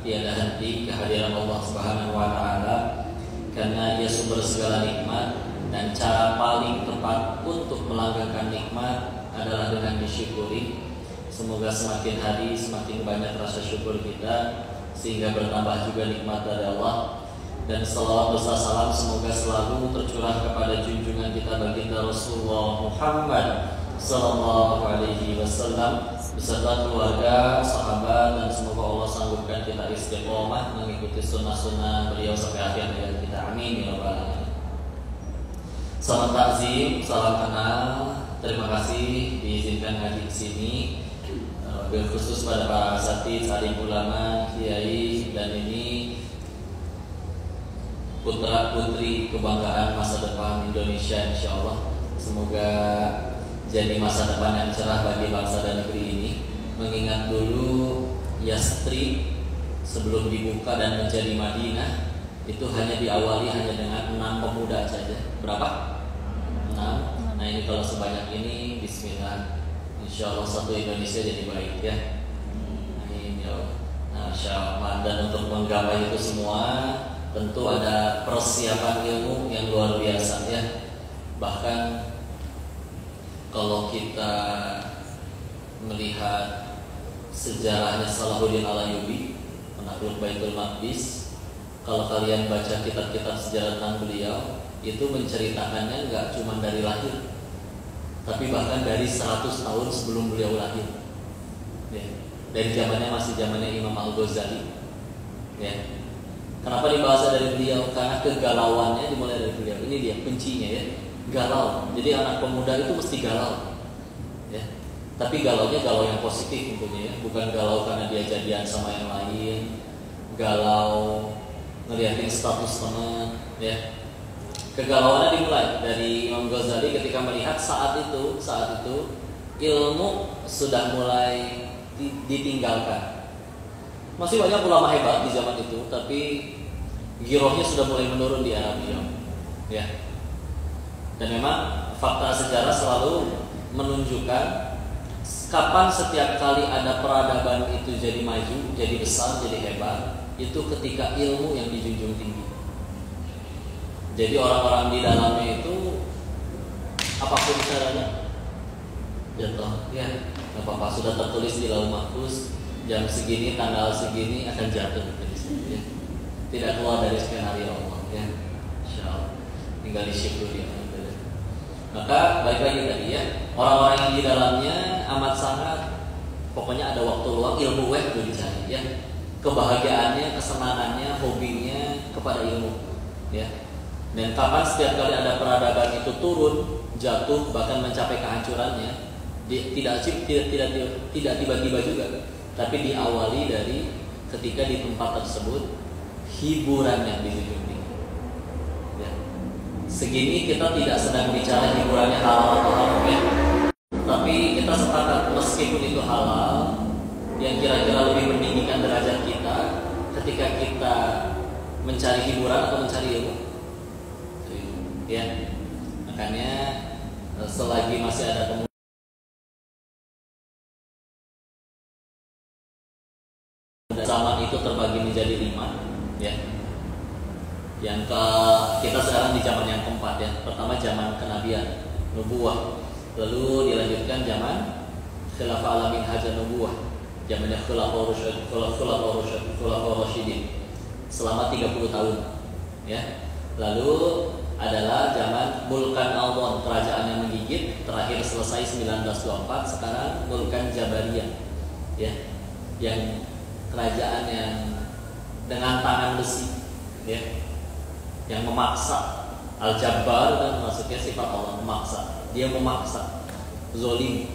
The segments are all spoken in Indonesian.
tiada henti kehadiran Allah Subhanahu wa taala, karena Dia sumber segala nikmat, dan cara paling tepat untuk melanggengkan nikmat adalah dengan disyukuri. Semoga semakin hari semakin banyak rasa syukur kita, sehingga bertambah juga nikmat dari Allah. Dan salawat beserta salam semoga selalu tercurah kepada junjungan kita baginda Rasulullah Muhammad sallallahu alaihi wasallam beserta keluarga, sahabat, dan semoga Allah sanggupkan kita istiqomah mengikuti sunnah-sunnah beliau sampai akhir hayat kita. Amin ya rabbal alamin. Salam takzim, salam kenal. Terima kasih diizinkan ngaji di sini. Bil khusus pada para asatidz, alim ulama, kiai, dan ini putra putri kebanggaan masa depan Indonesia, insya Allah. Semoga jadi masa depan yang cerah bagi bangsa dan negeri ini. Mengingat dulu Yastri sebelum dibuka dan menjadi Madinah itu hanya diawali hanya dengan 6 pemuda saja. Berapa? 6. Nah ini kalau sebanyak ini, bismillah, insya Allah satu Indonesia jadi baik ya. Amin ya Allah. Nah, insya Allah. Dan untuk menggapai itu semua tentu ada persiapan ilmu yang luar biasa ya. Bahkan kalau kita melihat sejarahnya Salahuddin Al-Ayyubi, penakluk Baitul Maqdis, kalau kalian baca kitab-kitab sejarah tentang beliau, itu menceritakannya nggak cuma dari lahir, tapi bahkan dari 100 tahun sebelum beliau lahir ya. Dari zamannya masih zamannya Imam Al-Ghazali ya. Kenapa dibahas dari beliau? Karena kegalauannya dimulai dari beliau. Ini dia kuncinya ya, galau. Jadi anak pemuda itu mesti galau ya. Tapi galaunya galau yang positif tentunya ya, bukan galau karena dia jadian sama yang lain, galau ngeliatin status teman ya. Kegalauannya dimulai dari Imam Ghazali ketika melihat saat itu ilmu sudah mulai ditinggalkan. Masih banyak ulama hebat di zaman itu, tapi girohnya sudah mulai menurun di era beliau ya. Dan memang fakta sejarah selalu menunjukkan kapan setiap kali ada peradaban itu jadi maju, jadi besar, jadi hebat, itu ketika ilmu yang dijunjung tinggi. Jadi orang-orang di dalamnya itu apapun caranya jatuh ya, nggak apa-apa, sudah tertulis di Lauh Mahfuz jam segini, tanggal segini akan jatuh ya. Tidak keluar dari skenario Allah ya. Insyaallah tinggal disyukuri. Maka baik lagi tadi ya, orang-orang yang di dalamnya amat sangat, pokoknya ada waktu luang, ilmu itu dicari ya. Kebahagiaannya, kesenangannya, hobinya kepada ilmu ya. Dan kapan setiap kali ada peradaban itu turun, jatuh, bahkan mencapai kehancurannya, tidak tiba-tiba juga, tapi diawali dari ketika di tempat tersebut hiburan yang dijunjung tinggi. Ya. Segini kita tidak sedang bicara hiburannya halal atau haram ya, tapi kita sepakat meskipun itu halal, yang kira-kira lebih meninggikan derajat kita ketika kita mencari hiburan atau mencari ilmu. Ya, makanya selagi masih ada pemuda zaman itu terbagi menjadi 5 ya. Yang kita sekarang di zaman yang keempat ya. Pertama zaman kenabian, nubuwah. Lalu dilanjutkan zaman khilafah alamin haja nubuwah. Zamannya khulafah rasyidin selama 30 tahun ya. Lalu adalah zaman Mulkan Aldon, kerajaan yang menggigit, terakhir selesai 1924. Sekarang Mulkan Jabariyah ya, yang kerajaan yang dengan tangan besi ya, yang memaksa. Al-Jabbar dan maksudnya sifat Allah, memaksa. Dia memaksa, zolim.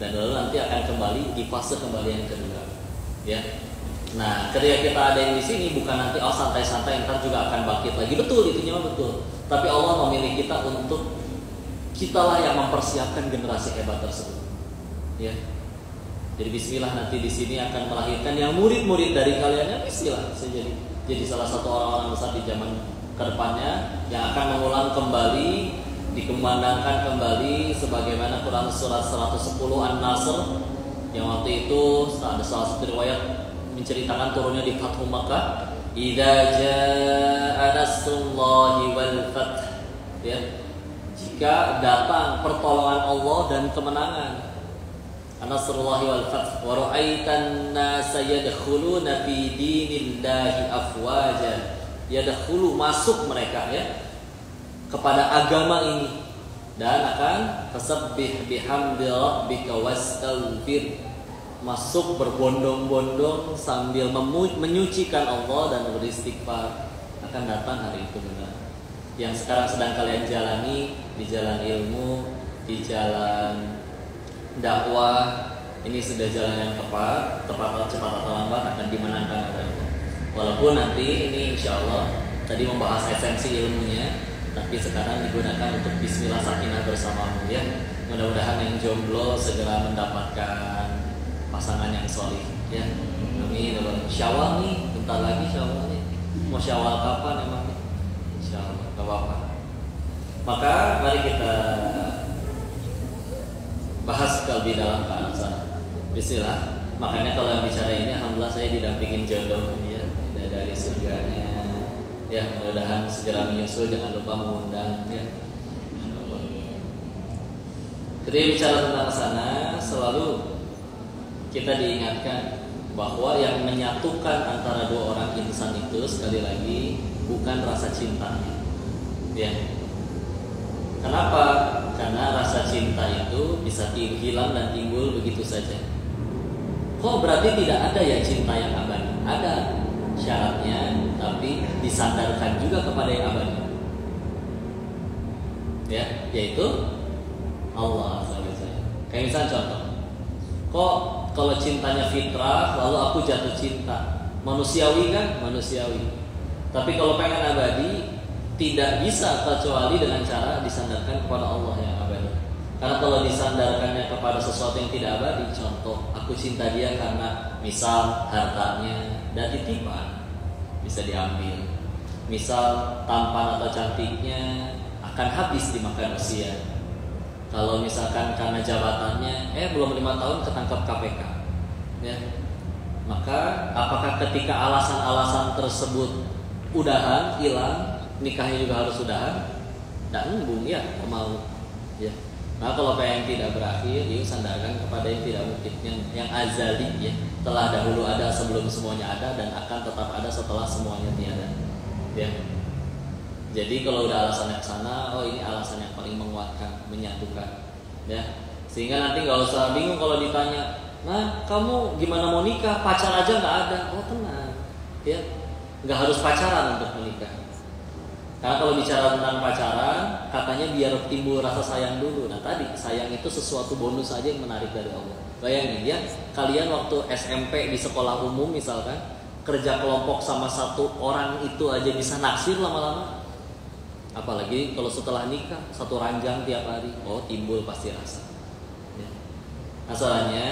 Dan lalu nanti akan kembali di fase kembali yang kedua ya. Nah, ketika kita ada yang di sini, bukan nanti santai-santai ntar juga akan bangkit lagi. Betul, itu memang betul. Tapi Allah memilih kita untuk kitalah yang mempersiapkan generasi hebat tersebut. Ya. Jadi bismillah nanti di sini akan melahirkan yang murid-murid dari kalian yang bismillah jadi salah satu orang-orang besar di zaman kedepannya yang akan mengulang kembali, dikembangkan kembali sebagaimana Quran surat 110 An-Nasr yang waktu itu ada salah satu riwayat menceritakan turunnya di Fathu Makkah, idza jaa nasrullahi wal fath, ya, jika datang pertolongan Allah dan kemenangan, nasrullahi wal fath, wa ra'aitan nasa yadkhuluna fi dinillahi afwaja, yadkhulu, masuk mereka, ya, kepada agama ini, dan akan fasabbih bihamdi rabbika wastaghfir, masuk berbondong-bondong sambil menyucikan Allah dan beristighfar. Akan datang hari itu benar. Yang sekarang sedang kalian jalani di jalan ilmu, di jalan dakwah, ini sudah jalan yang tepat cepat atau lambat akan dimenangkan oleh Allah. Walaupun nanti ini insya Allah tadi membahas esensi ilmunya, tapi sekarang digunakan untuk bismillah sakinah bersamamu, ya. Mudah-mudahan yang jomblo segera mendapatkan pasangan yang solih, ya. Amin. Syawal nih, bentar lagi Syawal nih. Mau Syawal kapan emang? Syawal, gak apa-apa. Maka mari kita bahas lebih dalam ke arah sana. Bismillah. Makanya kalau yang bicara ini, alhamdulillah saya didampingin jodoh, ya, dari surganya. Ya, mudah-mudahan segera menyusul, jangan lupa mengundang, ya. Ketika bicara tentang sana, selalu kita diingatkan bahwa yang menyatukan antara dua orang insan itu sekali lagi bukan rasa cinta, ya. Kenapa? Karena rasa cinta itu bisa hilang dan timbul begitu saja. Kok berarti tidak ada ya cinta yang abadi? Ada syaratnya, tapi disandarkan juga kepada yang abadi, ya, yaitu Allah SWT. Kayak misalnya contoh, kok kalau cintanya fitrah, lalu aku jatuh cinta, manusiawi kan? Manusiawi. Tapi kalau pengen abadi, tidak bisa kecuali dengan cara disandarkan kepada Allah yang abadi. Karena kalau disandarkannya kepada sesuatu yang tidak abadi, contoh, aku cinta dia karena misal hartanya dan titipan, bisa diambil. Misal tampan atau cantiknya akan habis dimakan usia. Kalau misalkan karena jabatannya, belum 5 tahun ketangkap KPK, ya. Maka apakah ketika alasan-alasan tersebut udahan, hilang, nikahnya juga harus udahan? Tidak embung, ya, mau, ya. Nah, kalau pengen tidak berakhir, yuk sandarkan kepada yang tidak mungkin, yang azali, ya. Telah dahulu ada sebelum semuanya ada, dan akan tetap ada setelah semuanya tiada, ya. Jadi kalau udah alasannya ke sana, oh ini alasan yang paling menguatkan, menyatukan, ya. Sehingga nanti nggak usah bingung kalau ditanya, nah kamu gimana mau nikah? Pacar aja nggak ada. Oh tenang, ya, nggak harus pacaran untuk menikah. Karena kalau bicara tentang pacaran, katanya biar timbul rasa sayang dulu. Nah tadi sayang itu sesuatu bonus aja yang menarik dari Allah. Bayangin ya, kalian waktu SMP di sekolah umum misalkan, kerja kelompok sama satu orang itu aja bisa naksir lama-lama. Apalagi kalau setelah nikah, satu ranjang tiap hari, oh timbul pasti rasa. Ya. Masalahnya,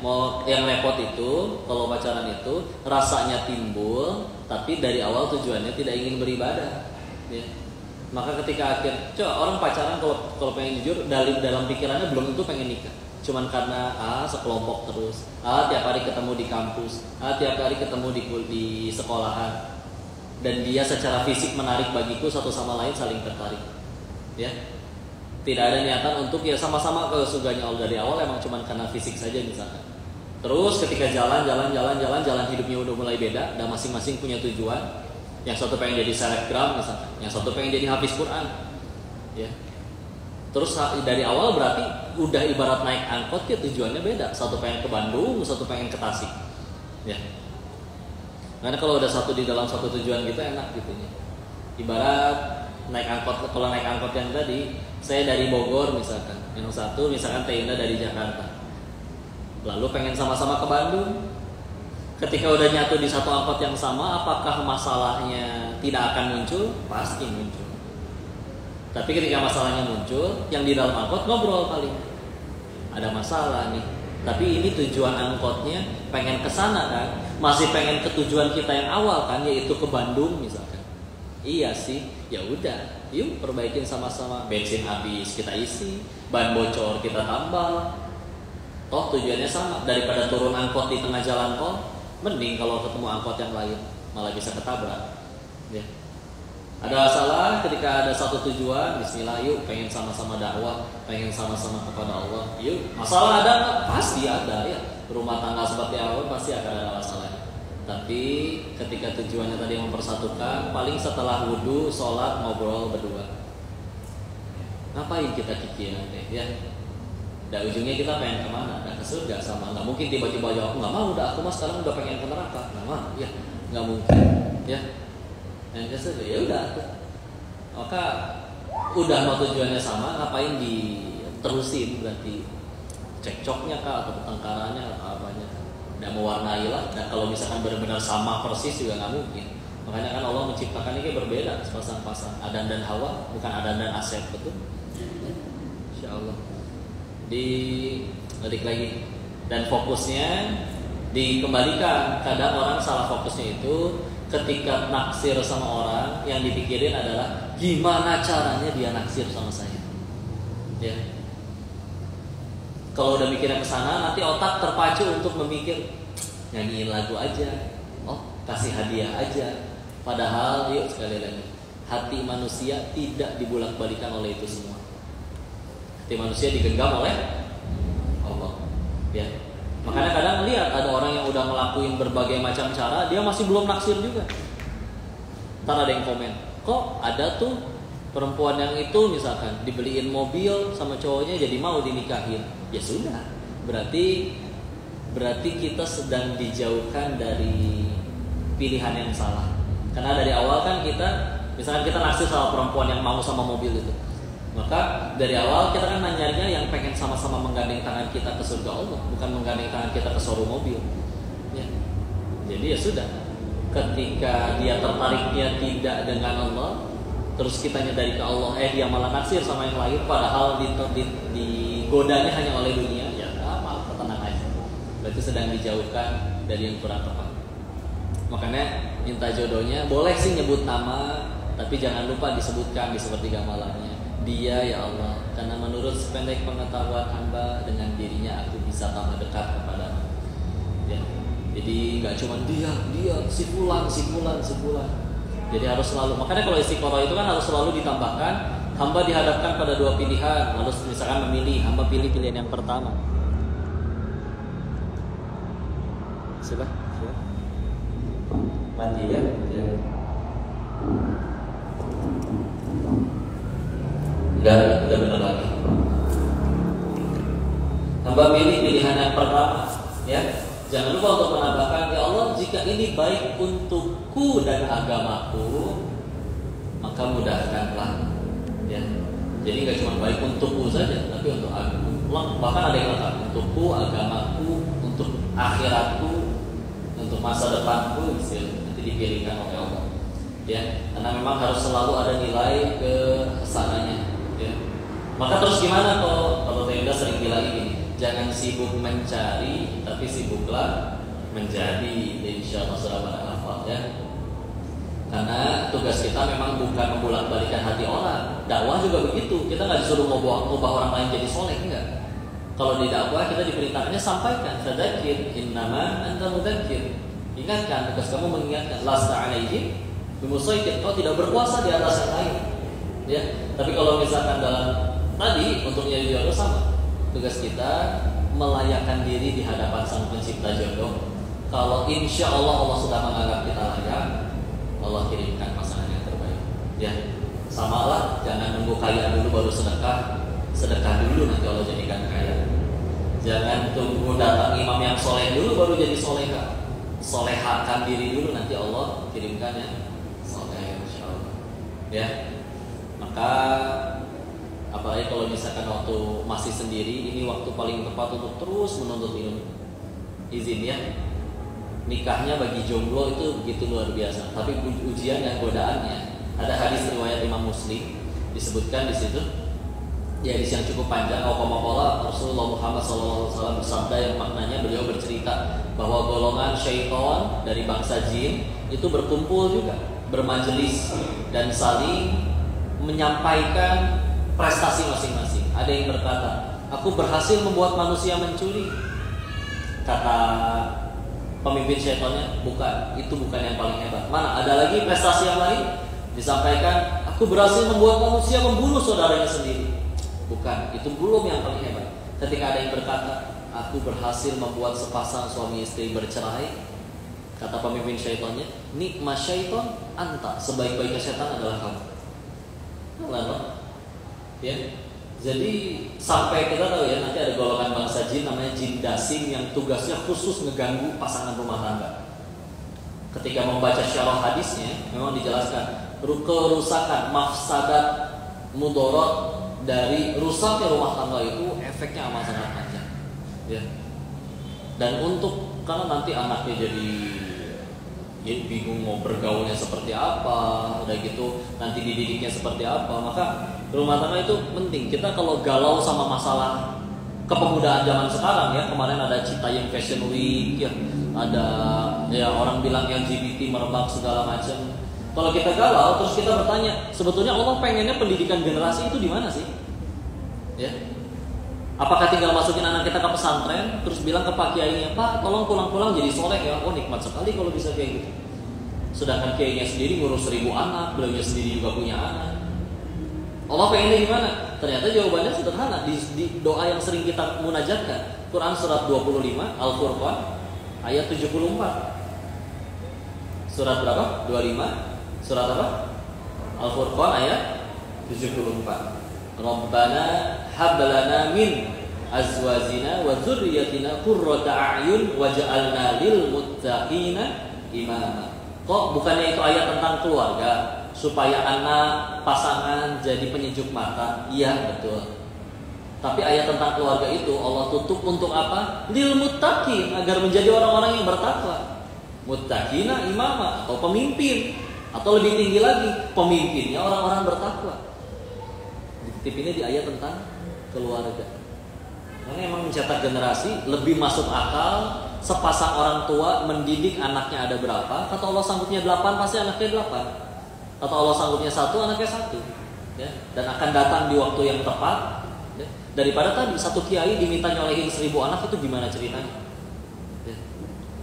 mau yang repot itu, kalau pacaran itu rasanya timbul, tapi dari awal tujuannya tidak ingin beribadah. Ya. Maka ketika coba orang pacaran kalau pengen jujur dalam pikirannya belum tentu pengen nikah. Cuman karena sekelompok terus, tiap hari ketemu di kampus, tiap hari ketemu di sekolahan. Dan dia secara fisik menarik bagiku, satu sama lain saling tertarik, ya. Tidak ada niatan untuk ya sama-sama ke surganya Allah dari awal, emang cuma karena fisik saja misalkan. Terus ketika jalan hidupnya udah mulai beda, dan masing-masing punya tujuan. Yang satu pengen jadi selebgram misalkan, yang satu pengen jadi hafiz Quran, ya. Terus dari awal berarti udah ibarat naik angkot ya, tujuannya beda. Satu pengen ke Bandung, satu pengen ke Tasik, ya. Karena kalau udah satu di dalam satu tujuan gitu enak gitu ya. Ibarat naik angkot, kalau naik angkot yang tadi, saya dari Bogor misalkan, yang satu misalkan Teinda dari Jakarta, lalu pengen sama-sama ke Bandung. Ketika udah nyatu di satu angkot yang sama, apakah masalahnya tidak akan muncul? Pasti muncul. Tapi ketika masalahnya muncul, yang di dalam angkot ngobrol paling, ada masalah nih. Tapi ini tujuan angkotnya pengen ke sana kan, masih pengen ke tujuan kita yang awal kan, yaitu ke Bandung misalkan. Iya sih, ya udah, yuk perbaikin sama-sama. Bensin habis kita isi, ban bocor kita tambal. Toh tujuannya sama, daripada turun angkot di tengah jalan tol, Mending kalau ketemu angkot yang lain, malah bisa ketabrak. Ya. Ada salah ketika ada satu tujuan, bismillah yuk, pengen sama-sama dakwah, pengen sama-sama kepada Allah. Yuk, masalah ada nggak? Pasti ada ya. Rumah tangga seperti awal pasti akan ada masalah. Tapi ketika tujuannya tadi mempersatukan, paling setelah wudhu, sholat, ngobrol berdua. Ngapain kita kikir nanti ya? Dan ujungnya kita pengen kemana? Dan ke surga sama. Nggak mungkin tiba-tiba jawab, nggak mau, udah aku mah sekarang udah pengen ke neraka. Nggak mau, ya nggak mungkin ya. Yang kesel ya udah, maka udah mau tujuannya sama, ngapain diterusin? Berarti cekcoknya kah atau pertengkarannya atau apanya? Udah mewarnai lah. Dan kalau misalkan benar-benar sama persis juga nggak mungkin. Makanya kan Allah menciptakan ini berbeda sepasang-pasang. Adan dan Hawa, bukan Adan dan Asep, betul? Insya Allah. Balik lagi dan fokusnya dikembalikan. Kadang orang salah fokusnya itu ketika naksir sama orang, yang dipikirin adalah gimana caranya dia naksir sama saya. Ya. Kalau udah mikirnya ke sana, nanti otak terpacu untuk memikir nyanyiin lagu aja, kasih hadiah aja. Padahal yuk sekali lagi, hati manusia tidak dibulak-balikan oleh itu semua. Hati manusia digenggam oleh Allah. Ya. Makanya kadang lihat ada orang yang udah ngelakuin berbagai macam cara, dia masih belum naksir juga. Ntar ada yang komen, kok ada tuh perempuan yang itu misalkan dibeliin mobil sama cowoknya jadi mau dinikahin. Ya sudah, berarti kita sedang dijauhkan dari pilihan yang salah. Karena dari awal kan kita, misalkan kita naksir sama perempuan yang mau sama mobil itu, maka dari awal kita kan nyarinya yang pengen sama-sama menggandeng tangan kita ke surga Allah, bukan menggandeng tangan kita ke showroom mobil. Ya. Jadi ya sudah, ketika dia tertariknya tidak dengan Allah, terus kita nyadari ke Allah, dia malah naksir sama yang lain, padahal digodanya hanya oleh dunia, ya malah tenang aja. Berarti sedang dijauhkan dari yang kurang tepat. Makanya minta jodohnya boleh sih nyebut nama, tapi jangan lupa disebutkan di sepertiga malamnya. Dia ya Allah, karena menurut sependek pengetahuan hamba, dengan dirinya aku bisa tambah dekat kepada-Mu. Ya. Jadi nggak cuma dia, si fulan. Jadi harus selalu. Makanya kalau istiqoroh itu kan harus selalu ditambahkan, hamba dihadapkan pada dua pilihan. Lalu misalkan memilih, hamba pilih pilihan yang pertama. Siapa? Mati ya. Udah benar lagi. Hamba pilih pilihan yang pertama, ya. Jangan lupa untuk menambahkan, ya Allah, jika ini baik untukku dan agamaku, maka mudahkanlah. Ya. Jadi nggak cuma baik untukku saja, tapi untuk aku. Bahkan ada yang lengkap, untukku, agamaku, untuk akhiratku, untuk masa depanku, nanti dipilihkan oleh Allah. Ya, karena memang harus selalu ada nilai kesananya. Ya. Maka terus gimana kalau Tenda sering bilang gini, jangan sibuk mencari, tapi sibuklah menjadi. Insya Allah surah Al-Anfal ya. Karena tugas kita memang bukan membolak-balikan hati orang. Dakwah juga begitu. Kita nggak disuruh ngubah orang lain jadi soleh, enggak. Kalau di dakwah kita diperintahkannya sampaikan, fadzakir innama anta mudzakir. Ingatkan, tugas kamu mengingatkan. Lasta alaihim bimusaitir, kau tidak berkuasa di atas yang lain. Ya. Tapi kalau misalkan dalam tadi untuk nyari jodoh sama. Tugas kita melayakkan diri di hadapan Sang Pencipta jodoh. Kalau insya Allah sudah menganggap kita layak, Allah kirimkan pasangan yang terbaik. Ya, samalah, jangan nunggu kaya dulu baru sedekah. Sedekah dulu nanti Allah jadikan kaya. Jangan tunggu datang imam yang soleh dulu baru jadi soleha. Solehakan diri dulu nanti Allah kirimkan yang soleh, insya Allah. Ya, maka apalagi kalau misalkan waktu masih sendiri, ini waktu paling tepat untuk terus menuntut ilmu. Izin ya, nikahnya bagi jomblo itu begitu luar biasa. Tapi ujian dan godaannya, ada hadis riwayat Imam Muslim disebutkan di situ. Ya, hadis yang cukup panjang. Rasulullah Muhammad SAW bersabda yang maknanya beliau bercerita bahwa golongan syaitan dari bangsa jin itu berkumpul juga, bermajelis dan saling menyampaikan prestasi masing-masing. Ada yang berkata, aku berhasil membuat manusia mencuri. Kata pemimpin syaitannya? Bukan, itu bukan yang paling hebat. Mana ada lagi prestasi yang lain? Disampaikan, aku berhasil membuat manusia membunuh saudaranya sendiri. Bukan, itu belum yang paling hebat. Ketika ada yang berkata, aku berhasil membuat sepasang suami istri bercerai, kata pemimpin syaitannya, nikma syaitan anta, sebaik-baiknya syaitan adalah kamu. Lalu, ya. Jadi sampai kita tahu ya, nanti ada golongan bangsa jin namanya jin dasing yang tugasnya khusus ngeganggu pasangan rumah tangga. Ketika membaca syarah hadisnya, memang dijelaskan kerusakan, mafsadat, mudorot dari rusaknya rumah tangga itu efeknya amat sangat panjang. Ya. Dan untuk karena nanti anaknya jadi bingung mau bergaulnya seperti apa, udah gitu nanti dididiknya seperti apa, maka rumah tangga itu penting. Kita kalau galau sama masalah kepemudaan zaman sekarang ya, kemarin ada Citayam Fashion Week ya, ada ya orang bilang LGBT merebak segala macam. Kalau kita galau terus kita bertanya, sebetulnya Allah pengennya pendidikan generasi itu di mana sih? Ya. Apakah tinggal masukin anak kita ke pesantren terus bilang ke pak kiainya, Pak tolong pulang-pulang jadi soleh ya? Oh nikmat sekali kalau bisa kayak gitu. Sedangkan kiainya sendiri ngurus 1000 anak, beliaunya sendiri juga punya anak. Allah pengennya gimana? Ternyata jawabannya sederhana di doa yang sering kita munajatkan. Quran surat 25 Al-Furqan ayat 74. Surat berapa? 25. Surat apa? Al-Furqan ayat 74. Rabbana hablana min azwajina wa dzurriyyatina qurrata a'yun waj'alna lil muttaqina imama. Kok bukannya itu ayat tentang keluarga supaya anak pasangan jadi penyejuk mata? Iya betul. Tapi ayat tentang keluarga itu Allah tutup untuk apa? Lil muttaqin, agar menjadi orang-orang yang bertakwa. Muttaqina imama atau pemimpin, atau lebih tinggi lagi pemimpinnya orang-orang bertakwa. Dititipinnya di ayat tentang keluarga. Karena emang mencetak generasi lebih masuk akal. Sepasang orang tua mendidik anaknya ada berapa? Kata Allah sanggupnya 8, pasti anaknya 8. Kata Allah sanggupnya 1, anaknya 1 ya. Dan akan datang di waktu yang tepat ya. Daripada tadi satu kiai diminta nyolehin 1000 anak, itu gimana ceritanya ya.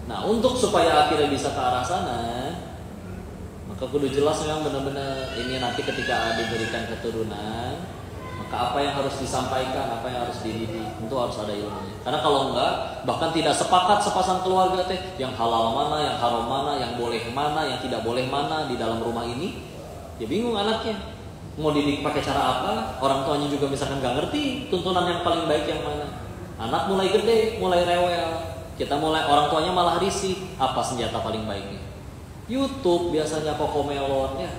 Nah untuk supaya akhirnya bisa ke arah sana, maka kudu jelas memang benar-benar ini nanti ketika diberikan keturunan, maka apa yang harus disampaikan, apa yang harus dididik, tentu harus ada ilmunya. Karena kalau enggak, bahkan tidak sepakat sepasang keluarga teh, yang halal mana, yang haram mana, yang boleh mana, yang tidak boleh mana di dalam rumah ini, ya bingung anaknya. Mau didik pakai cara apa? Orang tuanya juga misalkan nggak ngerti tuntunan yang paling baik yang mana. Anak mulai gede, mulai rewel. Kita mulai orang tuanya malah risih. Apa senjata paling baiknya? YouTube biasanya Cocomelon ya.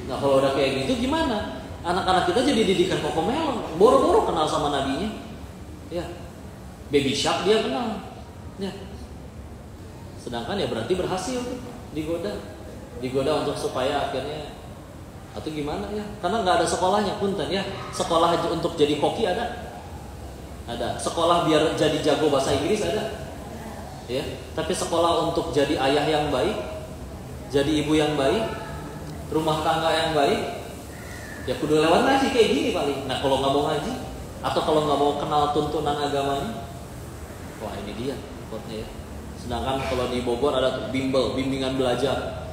Nah kalau udah kayak gitu gimana? Anak-anak kita jadi didikan Cocomelon, boro-boro kenal sama nabinya. Ya. Baby Shark dia kenal. Ya. Sedangkan ya berarti berhasil digoda untuk supaya akhirnya atau gimana ya? Karena nggak ada sekolahnya punten ya. Sekolah untuk jadi koki ada. Sekolah biar jadi jago bahasa Inggris ada. Ya. Tapi sekolah untuk jadi ayah yang baik, jadi ibu yang baik, rumah tangga yang baik, ya kudu lewat ngaji kayak gini paling. Nah kalau nggak mau ngaji atau kalau nggak mau kenal tuntunan agamanya, wah ini dia repotnya ya. Sedangkan kalau di Bogor ada bimbel, bimbingan belajar,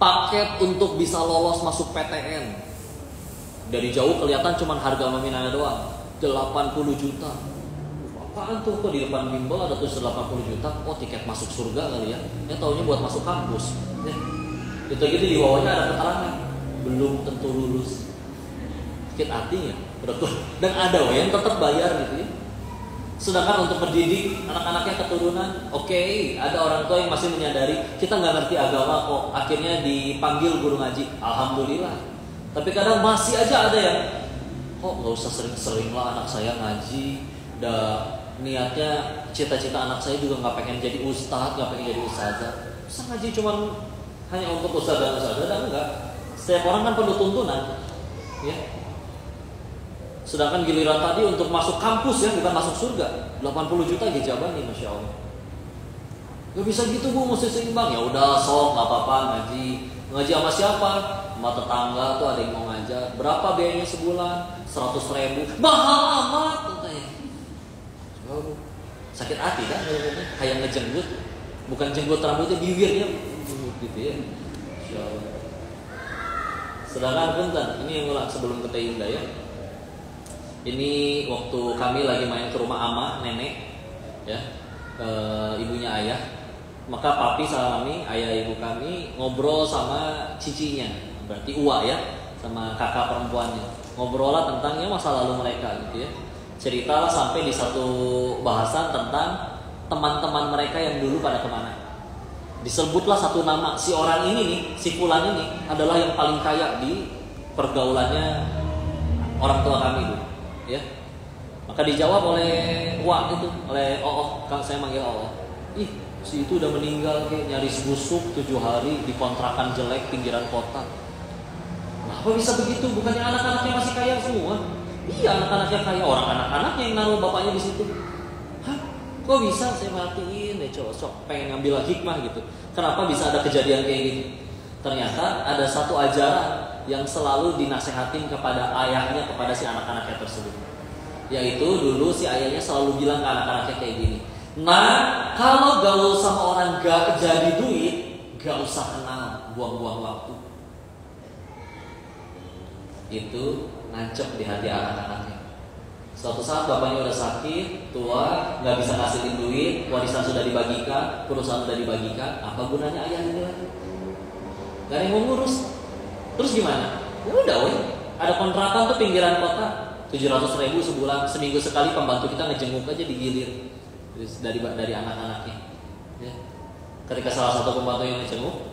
paket untuk bisa lolos masuk PTN. Dari jauh kelihatan cuma harga nominalnya doang, 80 juta. Apaan tuh, kok di depan bimbel ada tulis 80 juta? Oh tiket masuk surga kali ya. Ya taunya buat masuk kampus. Ya. Itu gitu di bawahnya ada keterangan, belum tentu lulus. Sakit hatinya, betul. Dan ada yang tetap bayar gitu ya. Sedangkan untuk mendidik anak-anaknya keturunan, oke, ada orang tua yang masih menyadari kita nggak ngerti agama kok, akhirnya dipanggil guru ngaji, alhamdulillah. Tapi kadang masih aja ada yang, kok nggak usah sering-sering lah anak saya ngaji, udah niatnya cita-cita anak saya juga nggak pengen jadi ustadz, nggak pengen jadi ustazah. Masa ngaji cuma hanya untuk ustadz dan ustazah? Dan enggak. Setiap orang kan perlu tuntunan, ya. Sedangkan giliran tadi untuk masuk kampus ya, bukan masuk surga, 80 juta gejabah nih, masya Allah. Gak bisa gitu bu, mesti seimbang. Ya udah sok, nggak apa-apa ngaji. Ngaji sama siapa? Sama tetangga tuh ada yang mau ngajak. Berapa biayanya sebulan? 100.000. Mahal amat katanya. Sakit hati kan, kayak ngejenggut. bukan jenggot rambutnya, bibirnya gitu ya. Insyaallah. Sedangkan punten, ini yang ulang sebelum ke Teh Indah ya. Ini waktu kami lagi main ke rumah ama nenek ya, ibunya ayah. Maka papi sama kami, ayah ibu kami ngobrol sama cicinya, berarti uwa ya, sama kakak perempuannya. Ngobrol lah tentang ya masa lalu mereka gitu ya. Ceritalah sampai di satu bahasan tentang teman-teman mereka yang dulu pada kemana. Disebutlah satu nama, si orang ini nih, si fulan ini adalah yang paling kaya di pergaulannya orang tua kami dulu ya. Maka dijawab oleh Wak itu, oleh kalau saya manggil ih si itu udah meninggal kayak nyaris busuk 7 hari di kontrakan jelek pinggiran kota. Kenapa bisa begitu? Bukannya anak-anaknya masih kaya semua? Iya, anak-anaknya kaya, orang anak-anaknya yang naruh bapaknya di situ. Hah? Kok bisa? Saya perhatiin deh, cocok pengen ngambil hikmah gitu. Kenapa bisa ada kejadian kayak gini? Ternyata ada satu ajaran yang selalu dinasehatin kepada ayahnya, kepada si anak-anaknya tersebut. Yaitu dulu si ayahnya selalu bilang ke anak-anaknya kayak gini. Nah, kalau gaul sama orang gak jadi duit, gak usah kenal, buang-buang waktu. Itu nancep di hati anak-anaknya. Suatu saat bapaknya udah sakit, tua, gak bisa ngasihin duit, warisan sudah dibagikan, perusahaan sudah dibagikan, apa gunanya ayah ini lagi? Gak ada yang mau ngurus. Terus gimana? Ya udah weh, ada kontrakan tuh pinggiran kota, 700.000 sebulan, seminggu sekali pembantu kita ngejenguk aja digilir dari anak-anaknya. Ya. Ketika salah satu pembantu yang ngejenguk,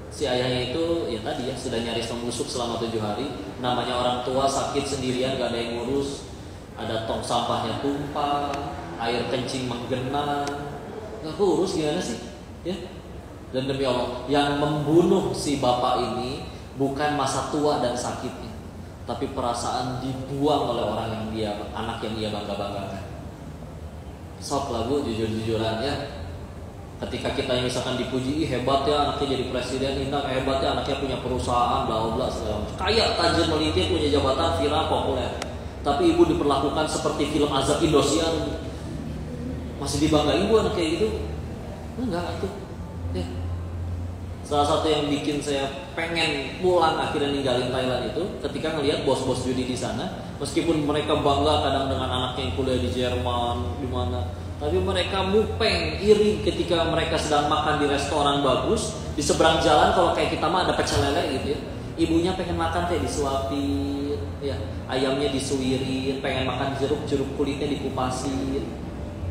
si ayahnya itu ya tadi ya sudah nyaris membusuk selama 7 hari. Namanya orang tua sakit sendirian, gak ada yang ngurus, ada tong sampahnya tumpah, air kencing menggenang, gak keurus gimana sih? Ya. Dan demi Allah, yang membunuh si bapak ini bukan masa tua dan sakitnya, tapi perasaan dibuang oleh orang yang dia, anak yang dia bangga-banggakan. Sok lah bu, jujur-jujuran ya. Ketika kita yang misalkan dipuji, hebat ya anaknya jadi presiden, hebat ya anaknya punya perusahaan, bla bla segala macam. Kaya, tajir, meliti, punya jabatan, viral, populer. Tapi ibu diperlakukan seperti film azab Indosiar. Masih dibanggain bu anak kayak gitu? Enggak tuh. Ya. Salah satu yang bikin saya pengen pulang akhirnya ninggalin Thailand itu ketika ngelihat bos-bos judi di sana, meskipun mereka bangga kadang dengan anaknya yang kuliah di Jerman, di mana, tapi mereka mupeng, iri ketika mereka sedang makan di restoran bagus di seberang jalan. Kalau kayak kita mah ada pecel lele gitu ya, ibunya pengen makan teh disuapin, ya ayamnya disuirin, pengen makan jeruk kulitnya dikupasin,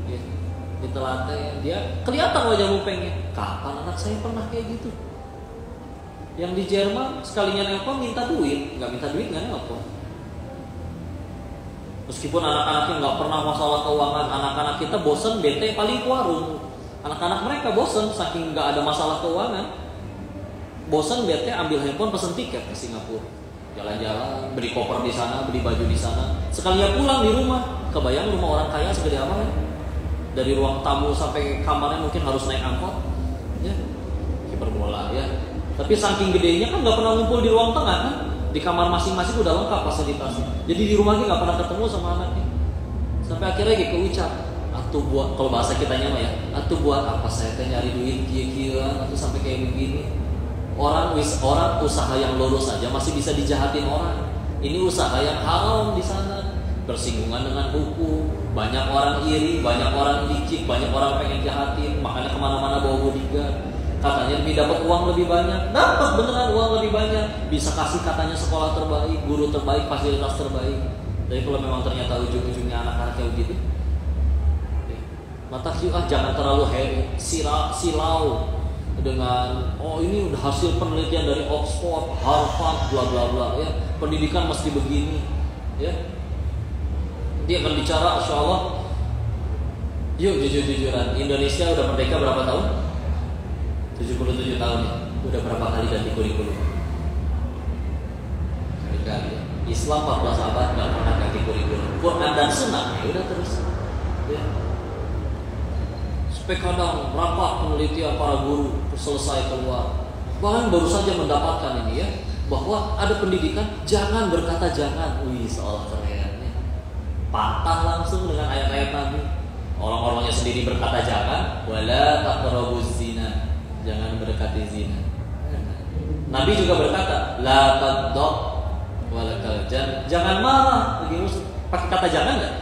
ya ditelatih, dia kelihatan wajah mupengnya. Kapan anak saya pernah kayak gitu? Yang di Jerman sekalinya nelpon minta duit, nggak minta duit nggak nelpon. Meskipun anak-anaknya nggak pernah masalah keuangan, anak-anak kita bosen, bete paling ke warung. Anak-anak mereka bosen saking nggak ada masalah keuangan, bosen bete ambil handphone pesen tiket ke Singapura, jalan-jalan, beli koper di sana, beli baju di sana. Sekalinya pulang di rumah, kebayang rumah orang kaya segede apa ya? Dari ruang tamu sampai kamarnya mungkin harus naik angkot, ya, hiperbola ya. Tapi saking gedenya kan nggak pernah ngumpul di ruang tengah kan, di kamar masing-masing udah lengkap fasilitasnya. Jadi di rumahnya nggak pernah ketemu sama anaknya. Sampai akhirnya dia keucap, atuh buat, kalau bahasa kitanya mah ya, atuh buat apa saya teh nyari duit kia-kia, atau sampai kayak begini. Orang usaha yang lurus aja masih bisa dijahatin orang. Ini usaha yang haram di sana, bersinggungan dengan hukum. Banyak orang iri, banyak orang licik, banyak orang pengen jahatin, makanya kemana-mana bawa bodyguard. Katanya lebih dapat uang lebih banyak, dapat beneran uang lebih banyak, bisa kasih katanya sekolah terbaik, guru terbaik, fasilitas terbaik. Jadi kalau memang ternyata ujung-ujungnya anak-anaknya begitu, mata jangan terlalu silau dengan ini udah hasil penelitian dari Oxford, Harvard, bla bla bla ya, pendidikan mesti begini, ya. Dia akan bicara, insya Allah. Yuk jujur-jujuran, Indonesia udah merdeka berapa tahun? 77 tahun ya. Udah berapa kali ganti kurikulum? Kali-kali ya. Islam 14 abad nggak pernah ganti kurikulum. Quran dan Sunnah ya udah terus. Ya. Sampai kadang rapat penelitian para guru selesai keluar. Bahkan baru saja mendapatkan ini ya, bahwa ada pendidikan jangan berkata jangan. Wih, seolah keren ya. Patah langsung dengan ayat-ayat Nabi. Orang-orangnya sendiri berkata jangan, wala taqrabuz zina, jangan mendekati zina. Nabi juga berkata, la taghdab wala taljan, jangan marah. Begitu pakai kata jangan enggak?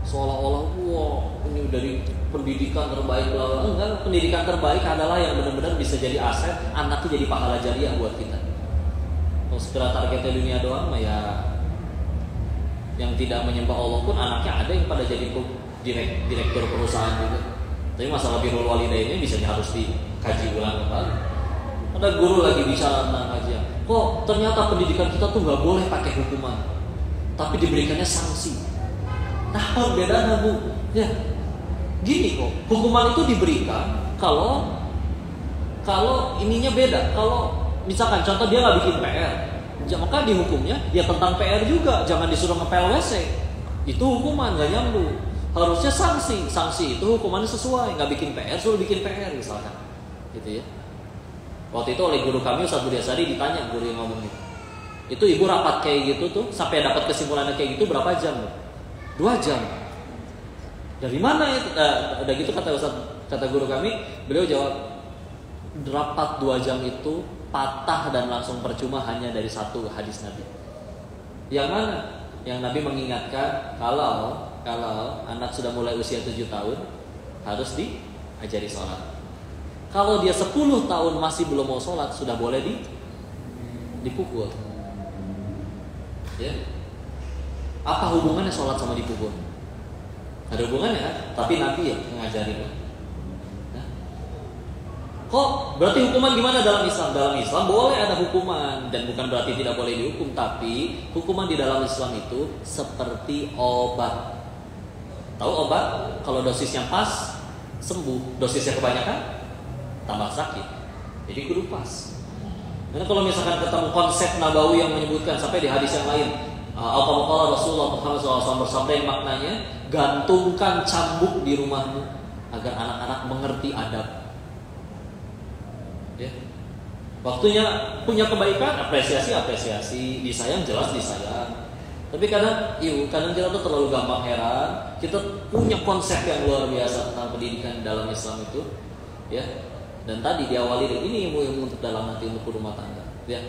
Seolah-olah wah ini dari pendidikan terbaik. Enggak, pendidikan terbaik adalah yang benar-benar bisa jadi aset, anaknya jadi pahala jariah buat kita. Kalau segera targetnya dunia doang mah ya, yang tidak menyembah Allah pun anaknya ada yang pada jadi direktur perusahaan juga. Tapi masalah birrul walidainnya bisa harus dikaji ulang kembali. Ada guru lagi bicara tentang kajian, kok ternyata pendidikan kita tuh nggak boleh pakai hukuman, tapi diberikannya sanksi. Nah, bedanya Bu? Ya, gini kok, hukuman itu diberikan kalau ininya beda. Kalau misalkan contoh dia nggak bikin PR, maka dihukumnya ya tentang PR juga, jangan disuruh ngepel WC. Itu hukuman, nggak nyambung. Harusnya sanksi itu hukumannya sesuai, nggak bikin PR suruh bikin PR misalkan, gitu ya. Waktu itu oleh guru kami Ustaz Budi Asadi ditanya, guru yang ngomong itu ibu rapat kayak gitu tuh sampai dapat kesimpulannya kayak gitu berapa jam? 2 jam. Dari mana itu? Udah gitu kata guru kami, beliau jawab, rapat 2 jam itu patah dan langsung percuma hanya dari satu hadis Nabi. Yang mana? Yang Nabi mengingatkan kalau anak sudah mulai usia 7 tahun harus diajari sholat. Kalau dia 10 tahun masih belum mau sholat, sudah boleh dipukul. Ya. Apa hubungannya sholat sama dipukul? Ada hubungannya kan? Tapi Nabi ya mengajarin. Nah. Kok berarti hukuman gimana dalam Islam? Dalam Islam boleh ada hukuman, dan bukan berarti tidak boleh dihukum, tapi hukuman di dalam Islam itu seperti obat. Tahu obat? Kalau dosisnya pas, sembuh. Dosisnya kebanyakan, tambah sakit. Jadi kudu pas. Karena kalau misalkan ketemu konsep Nabawi yang menyebutkan sampai di hadis yang lain, Al-Qala Rasulullah Muhammad SAW bersabda yang maknanya, gantungkan cambuk di rumahmu agar anak-anak mengerti adab. Ya. Waktunya punya kebaikan, apresiasi, disayang jelas disayang. Tapi kadang kita tuh terlalu gampang heran. Kita punya konsep yang luar biasa tentang pendidikan dalam Islam itu, ya. Dan tadi diawali dari ini ilmu untuk dalam hati, untuk rumah tangga, ya.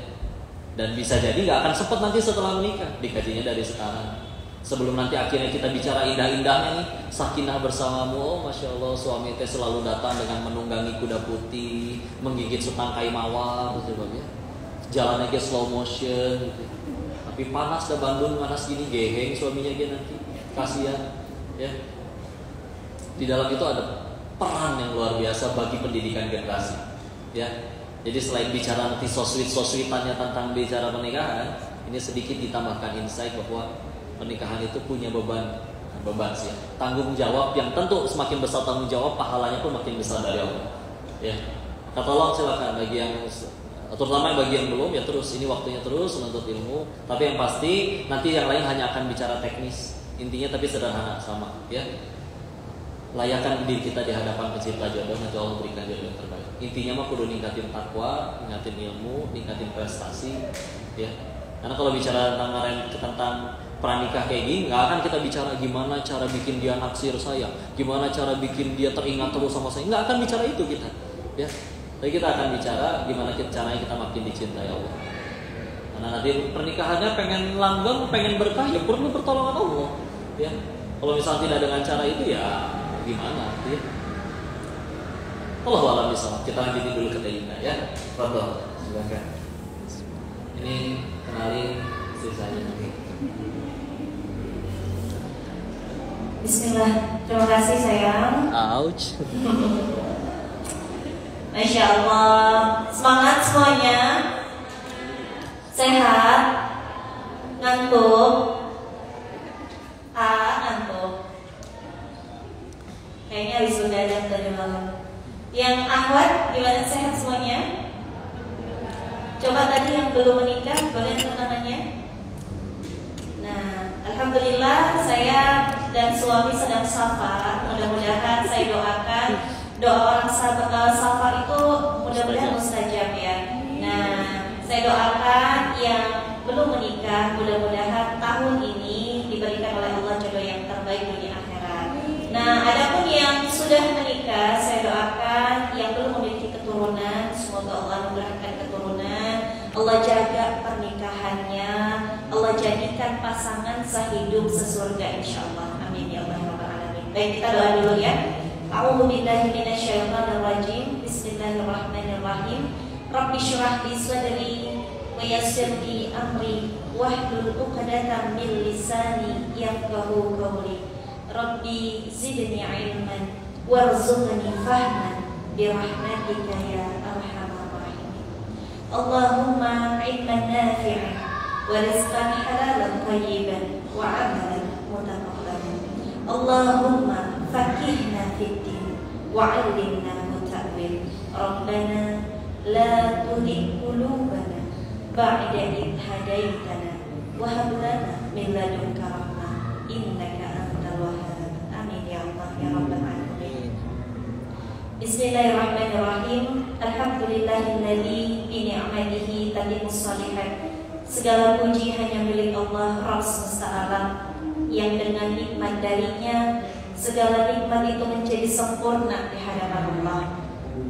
Dan bisa jadi nggak akan sempat nanti setelah menikah, dikajinya dari sekarang. Sebelum nanti akhirnya kita bicara indah-indahnya nih, sakinah bersamamu, oh masya Allah suami teh selalu datang dengan menunggangi kuda putih, menggigit setangkai mawar, sebagainya. Jalannya ke slow motion, gitu. Tapi panas dah Bandung, panas gini, geheng suaminya dia nanti, kasihan, ya. Di dalam itu ada peran yang luar biasa bagi pendidikan generasi, ya. Jadi selain bicara nanti so-sweet-so-sweetannya tentang bicara pernikahan, ini sedikit ditambahkan insight bahwa pernikahan itu punya beban sih, ya. Tanggung jawab yang tentu semakin besar tanggung jawab, pahalanya pun makin besar dari Allah. Ya, tolong silakan bagi yang, terutama bagi yang belum, ya terus ini waktunya terus menuntut ilmu. Tapi yang pasti nanti yang lain hanya akan bicara teknis, intinya tapi sederhana sama, ya. Layakan diri kita di hadapan pencipta jodoh, nanti Allah berikan jodoh yang terbaik. Intinya mah kudu ningkatin takwa, ningkatin ilmu, ningkatin prestasi, ya. Karena kalau bicara tentang pranikah kayak gini, nggak akan kita bicara gimana cara bikin dia naksir saya, gimana cara bikin dia teringat terus sama saya, nggak akan bicara itu kita, ya. Tapi kita akan bicara gimana caranya kita makin dicintai Allah. Karena nanti pernikahannya pengen langgeng, pengen berkah, ya perlu pertolongan Allah, ya. Kalau misalnya tidak dengan cara itu, ya gimana, ya. Allahu a'lam bishawab. Kita lanjutin dulu ke Dayina, ya. Fadhil, silakan. Ini kenalin istri saya. Bismillah, terima kasih sayang. Ouch. Masya Allah, semangat semuanya. Sehat, ngantuk, ngantuk. Kayaknya wisuda dan tadi malam. Yang akhwat, gimana, sehat semuanya? Coba tadi yang belum menikah, boleh tangannya. Nah, alhamdulillah saya dan suami sedang safar. Mudah-mudahan saya doakan doa orang safar itu mudah-mudahan mustajab, ya. Nah, saya doakan yang belum menikah, mudah-mudahan tahun ini diberikan oleh Allah jodoh yang terbaik dunia Allah jaga pernikahannya, Allah jadikan pasangan sehidup sesurga insyaallah. Amin ya Allah rabbal alamin. Baik, kita doa dulu ya. A'udzu billahi minasyaitonir rajim. Bismillahirrahmanirrahim. Rabbi shrah li sadri wa yassir li amri wahlul 'uqdatam min lisani yafqahu qawli. Rabbi zidni ilman warzuqni fahman birahmatika ya arhamar rahimin. Allahumma ilman nafi'an wa rizqan halalan thayyiban wa 'amalan mutaqabbalan. Allahumma faqihna fid din wa 'allimna muta'wil. Rabbana la tuzigh qulubana ba'da idh hadaitana wa hab lana min ladunka rahmah innaka antal wahhab. Amin ya Allah ya rabbal alamin. Bismillahirrahmanirrahim. Alhamdulillahilladzi bi ni'matihi tatimmus shalihat. Segala puji hanya milik Allah Rabb semesta alam, yang dengan nikmat darinya segala nikmat itu menjadi sempurna di hadapan Allah.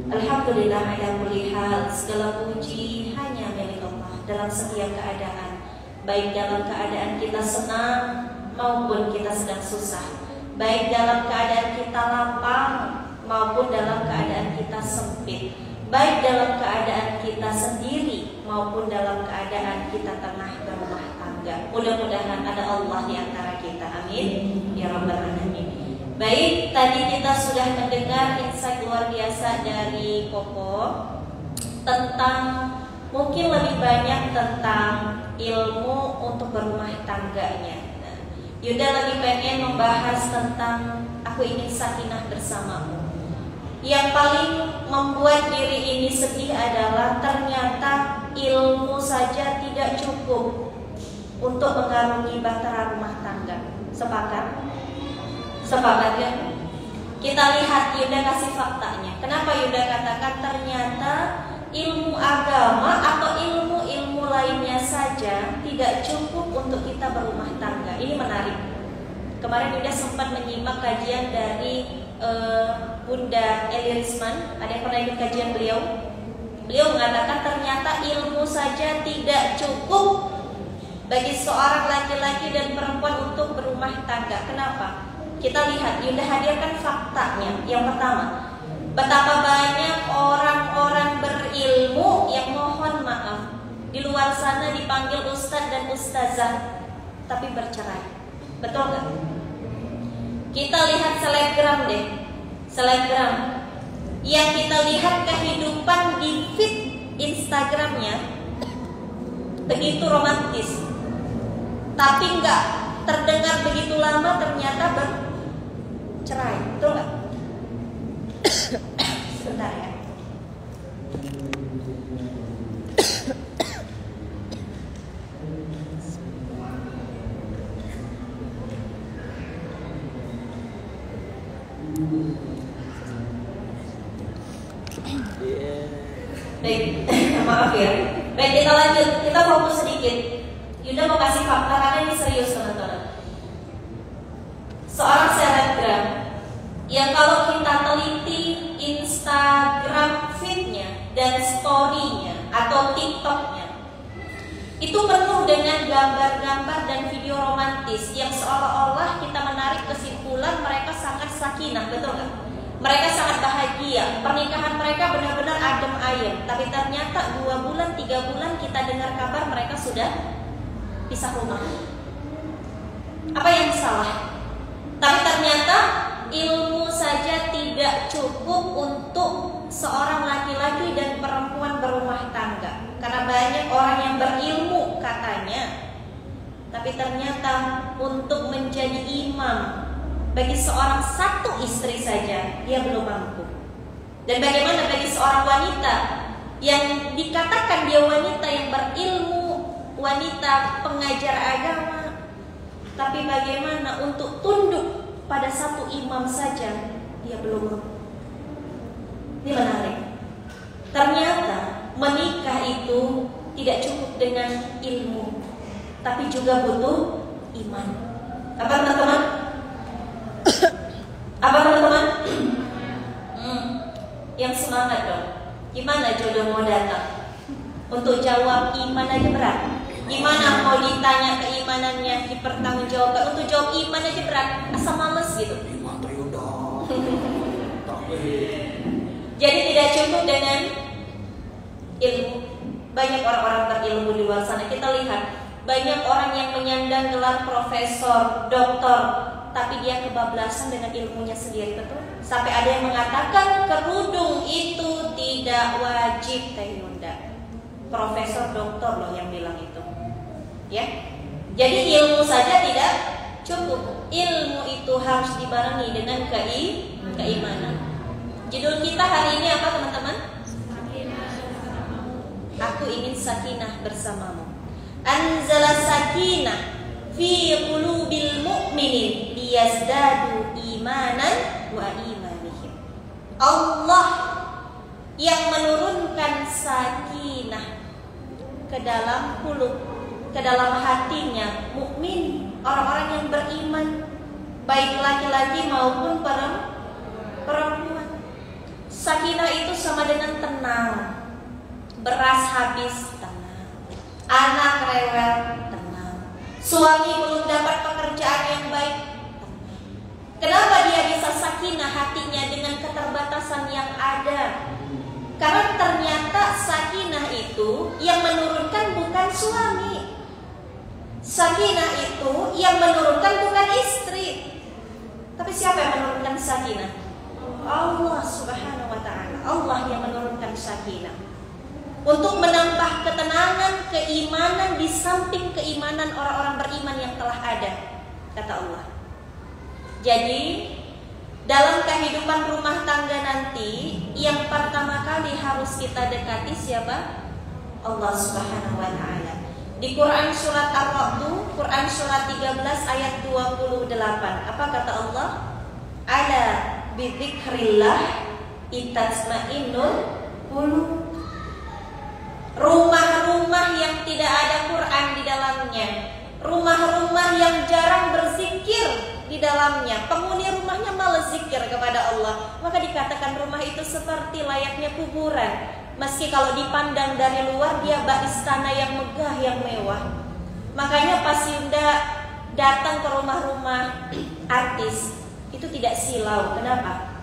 Alhamdulillah ala kulli hal. Segala puji hanya milik Allah dalam setiap keadaan, baik dalam keadaan kita senang maupun kita sedang susah, baik dalam keadaan kita lapang maupun dalam keadaan kita sempit, baik dalam keadaan kita sendiri maupun dalam keadaan kita tengah berumah tangga. Mudah-mudahan ada Allah di antara kita. Amin ya rabbal alamin. Baik, tadi kita sudah mendengar insight luar biasa dari Koko tentang mungkin lebih banyak tentang ilmu untuk berumah tangganya. Yuda lebih pengen membahas tentang aku ingin sakinah bersamamu. Yang paling membuat diri ini sedih adalah ternyata ilmu saja tidak cukup untuk mengarungi bahtera rumah tangga. Sepakat? Sepakat ya? Kita lihat Yuda kasih faktanya. Kenapa Yuda katakan ternyata ilmu agama atau ilmu-ilmu lainnya saja tidak cukup untuk kita berumah tangga. Ini menarik. Kemarin Yuda sempat menyimak kajian dari Bunda Eli Risman. Ada yang pernah ikut kajian beliau? Beliau mengatakan ternyata ilmu saja tidak cukup bagi seorang laki-laki dan perempuan untuk berumah tangga. Kenapa? Kita lihat, Yuda hadirkan faktanya. Yang pertama, betapa banyak orang-orang berilmu yang mohon maaf di luar sana dipanggil ustadz dan ustazah tapi bercerai. Betul nggak? Kita lihat selebgram deh, selebgram yang kita lihat kehidupan di feed Instagramnya begitu romantis, tapi nggak terdengar begitu lama ternyata bercerai. Betul nggak? Sebentar ya. Baik, maaf ya. Baik, kita lanjut. Kita fokus sedikit. Yuda mau kasih fakta karena ini serius teman-teman. Seorang selebgram yang kalau kita teliti Instagram feed-nya dan story-nya atau TikTok-nya itu penuh dengan gambar-gambar dan video romantis yang seolah-olah kita menarik kesimpulan mereka sangat sakinah, betul nggak? Mereka sangat bahagia, pernikahan mereka benar-benar adem ayem. Tapi ternyata 2 bulan, 3 bulan kita dengar kabar mereka sudah pisah rumah. Apa yang salah? Tapi ternyata ilmu saja tidak cukup untuk seorang laki-laki dan perempuan berumah tangga. Karena banyak orang yang berilmu katanya, tapi ternyata untuk menjadi imam bagi seorang satu istri saja dia belum mampu. Dan bagaimana bagi seorang wanita yang dikatakan dia wanita yang berilmu, wanita pengajar agama, tapi bagaimana untuk tunduk pada satu imam saja dia belum mampu. Ini menarik. Ternyata menikah itu tidak cukup dengan ilmu, tapi juga butuh iman. Apa teman-teman? Apa teman-teman? Yang semangat dong. Gimana jodoh mau datang? Untuk jawab iman aja berat. Gimana mau ditanya keimanannya, dipertanggungjawabkan. Untuk jawab iman aja berat, asal males gitu. Jadi tidak cukup dengan ilmu. Banyak orang-orang berilmu di luar sana. Kita lihat banyak orang yang menyandang gelar profesor, doktor, tapi dia kebablasan dengan ilmunya sendiri, betul? Sampai ada yang mengatakan kerudung itu tidak wajib, Teh Yunda. Profesor doktor loh yang bilang itu. Ya. Jadi ilmu saja tidak cukup. Ilmu itu harus dibarengi dengan keimanan. Judul kita hari ini apa, teman-teman? Aku ingin sakinah bersamamu. Anzala sakinah fi qulubil mu'minin liyazdadu imanan wa imanihim. Allah yang menurunkan sakinah ke dalam qulub, ke dalam hatinya mukmin, orang-orang yang beriman, baik laki-laki maupun perempuan. Sakinah itu sama dengan tenang. Beras habis, tenang. Anak rewel, tenang. Suami belum dapat pekerjaan yang baik, tenang. Kenapa dia bisa sakinah hatinya dengan keterbatasan yang ada? Karena ternyata sakinah itu yang menurunkan bukan suami. Sakinah itu yang menurunkan bukan istri. Tapi siapa yang menurunkan sakinah? Allah Subhanahu wa ta'ala. Allah yang menurunkan sakinah untuk menambah ketenangan, keimanan di samping keimanan orang-orang beriman yang telah ada, kata Allah. Jadi dalam kehidupan rumah tangga nanti, yang pertama kali harus kita dekati siapa? Allah Subhanahu wa ta'ala. Di Quran surat Ar-Ra'd, Quran surat 13 ayat 28, apa kata Allah? Ala bidzikrillah itatma'innul qulub. Rumah-rumah yang tidak ada Quran di dalamnya, rumah-rumah yang jarang berzikir di dalamnya, penghuni rumahnya malas zikir kepada Allah, maka dikatakan rumah itu seperti layaknya kuburan. Meski kalau dipandang dari luar dia bak istana yang megah, yang mewah. Makanya pas Yunda datang ke rumah-rumah artis, itu tidak silau. Kenapa?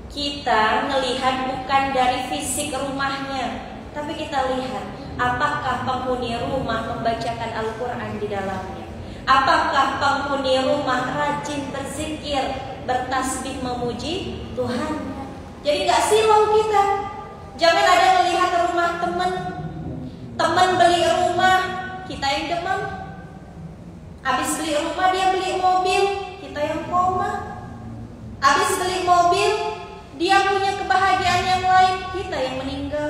Kita melihat bukan dari fisik rumahnya, tapi kita lihat apakah penghuni rumah membacakan Al-Quran di dalamnya. Apakah penghuni rumah rajin berzikir, bertasbih, memuji Tuhan. Jadi gak silau kita. Jangan ada melihat rumah teman beli rumah, kita yang demam. Habis beli rumah dia beli mobil, kita yang koma. Habis beli mobil dia punya kebahagiaan yang lain, kita yang meninggal.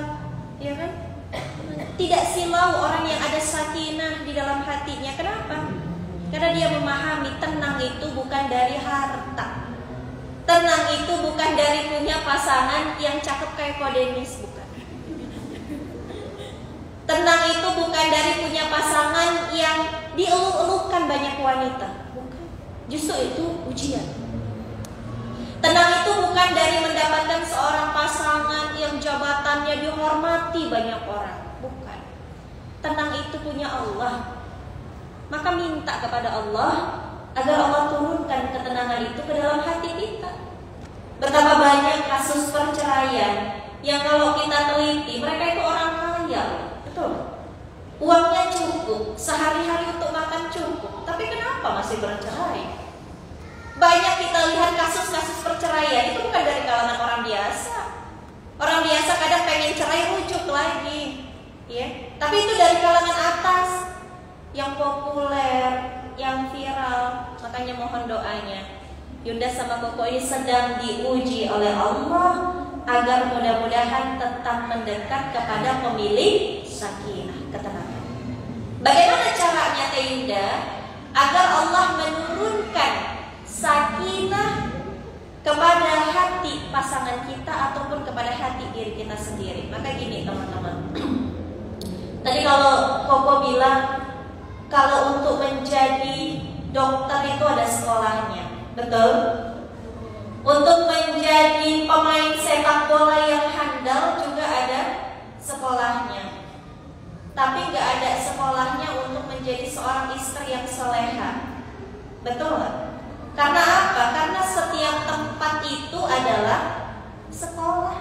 Ya kan? Tidak silau orang yang ada sakinah di dalam hatinya. Kenapa? Karena dia memahami tenang itu bukan dari harta. Tenang itu bukan dari punya pasangan yang cakep kayak Kodenis, bukan. Tenang itu bukan dari punya pasangan yang dieluk-elukkan banyak wanita, bukan. Justru itu ujian. Tenang itu bukan dari mendapatkan seorang pasangan yang jabatannya dihormati banyak orang, bukan. Tenang itu punya Allah. Maka minta kepada Allah agar Allah turunkan ketenangan itu ke dalam hati kita. Betapa banyak kasus perceraian yang kalau kita teliti, mereka itu orang kaya, betul. Uangnya cukup, sehari-hari untuk makan cukup, tapi kenapa masih bercerai? Banyak kita lihat kasus-kasus perceraian itu bukan dari kalangan orang biasa. Orang biasa kadang pengen cerai rujuk lagi, ya. Tapi itu dari kalangan atas, yang populer, yang viral. Makanya mohon doanya. Yunda sama Koko ini sedang diuji oleh Allah agar mudah-mudahan tetap mendekat kepada pemilik sakinah, ketenangan. Bagaimana caranya Teh Yunda agar Allah menurunkan sakinah kepada hati pasangan kita ataupun kepada hati diri kita sendiri? Maka gini teman-teman. Tadi kalau Koko bilang kalau untuk menjadi dokter itu ada sekolahnya, betul? Untuk menjadi pemain sepak bola yang handal juga ada sekolahnya. tapi nggak ada sekolahnya untuk menjadi seorang istri yang soleha. Betul nggak? Karena apa? Karena setiap tempat itu adalah sekolah.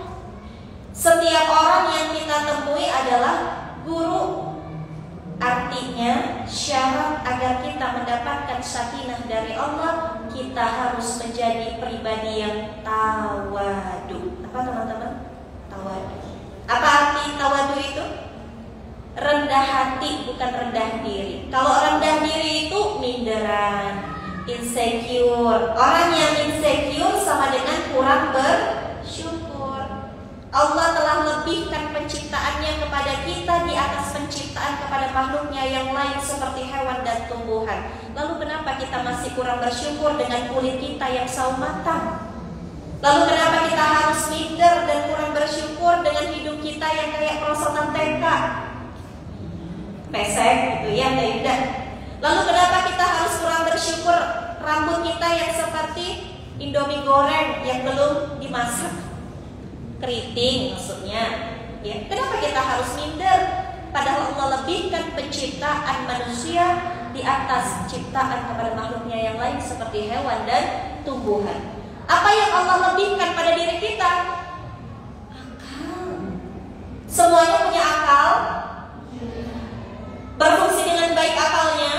Setiap orang yang kita temui adalah guru. Artinya syarat agar kita mendapatkan sakinah dari Allah, kita harus menjadi pribadi yang tawadu. Apa teman-teman? Tawadu. Apa arti tawadu itu? Rendah hati, bukan rendah diri. Kalau rendah diri itu minderan, insecure. Orang yang insecure sama dengan kurang bersyukur. Allah telah lebihkan penciptaannya kepada kita di atas penciptaan kepada makhluknya yang lain seperti hewan dan tumbuhan. Lalu kenapa kita masih kurang bersyukur dengan kulit kita yang sawo matang? Lalu kenapa kita harus minder dan kurang bersyukur dengan hidup kita yang kayak perosotan TK? Pesek gitu ya, tidak. Lalu kenapa kita harus kurang bersyukur rambut kita yang seperti Indomie goreng yang belum dimasak? Keriting maksudnya. Ya, kenapa kita harus minder? Padahal Allah lebihkan penciptaan manusia di atas ciptaan kepada makhluknya yang lain seperti hewan dan tumbuhan. Apa yang Allah lebihkan pada diri kita? Akal. Semuanya punya akal. Berfungsi dengan baik akalnya.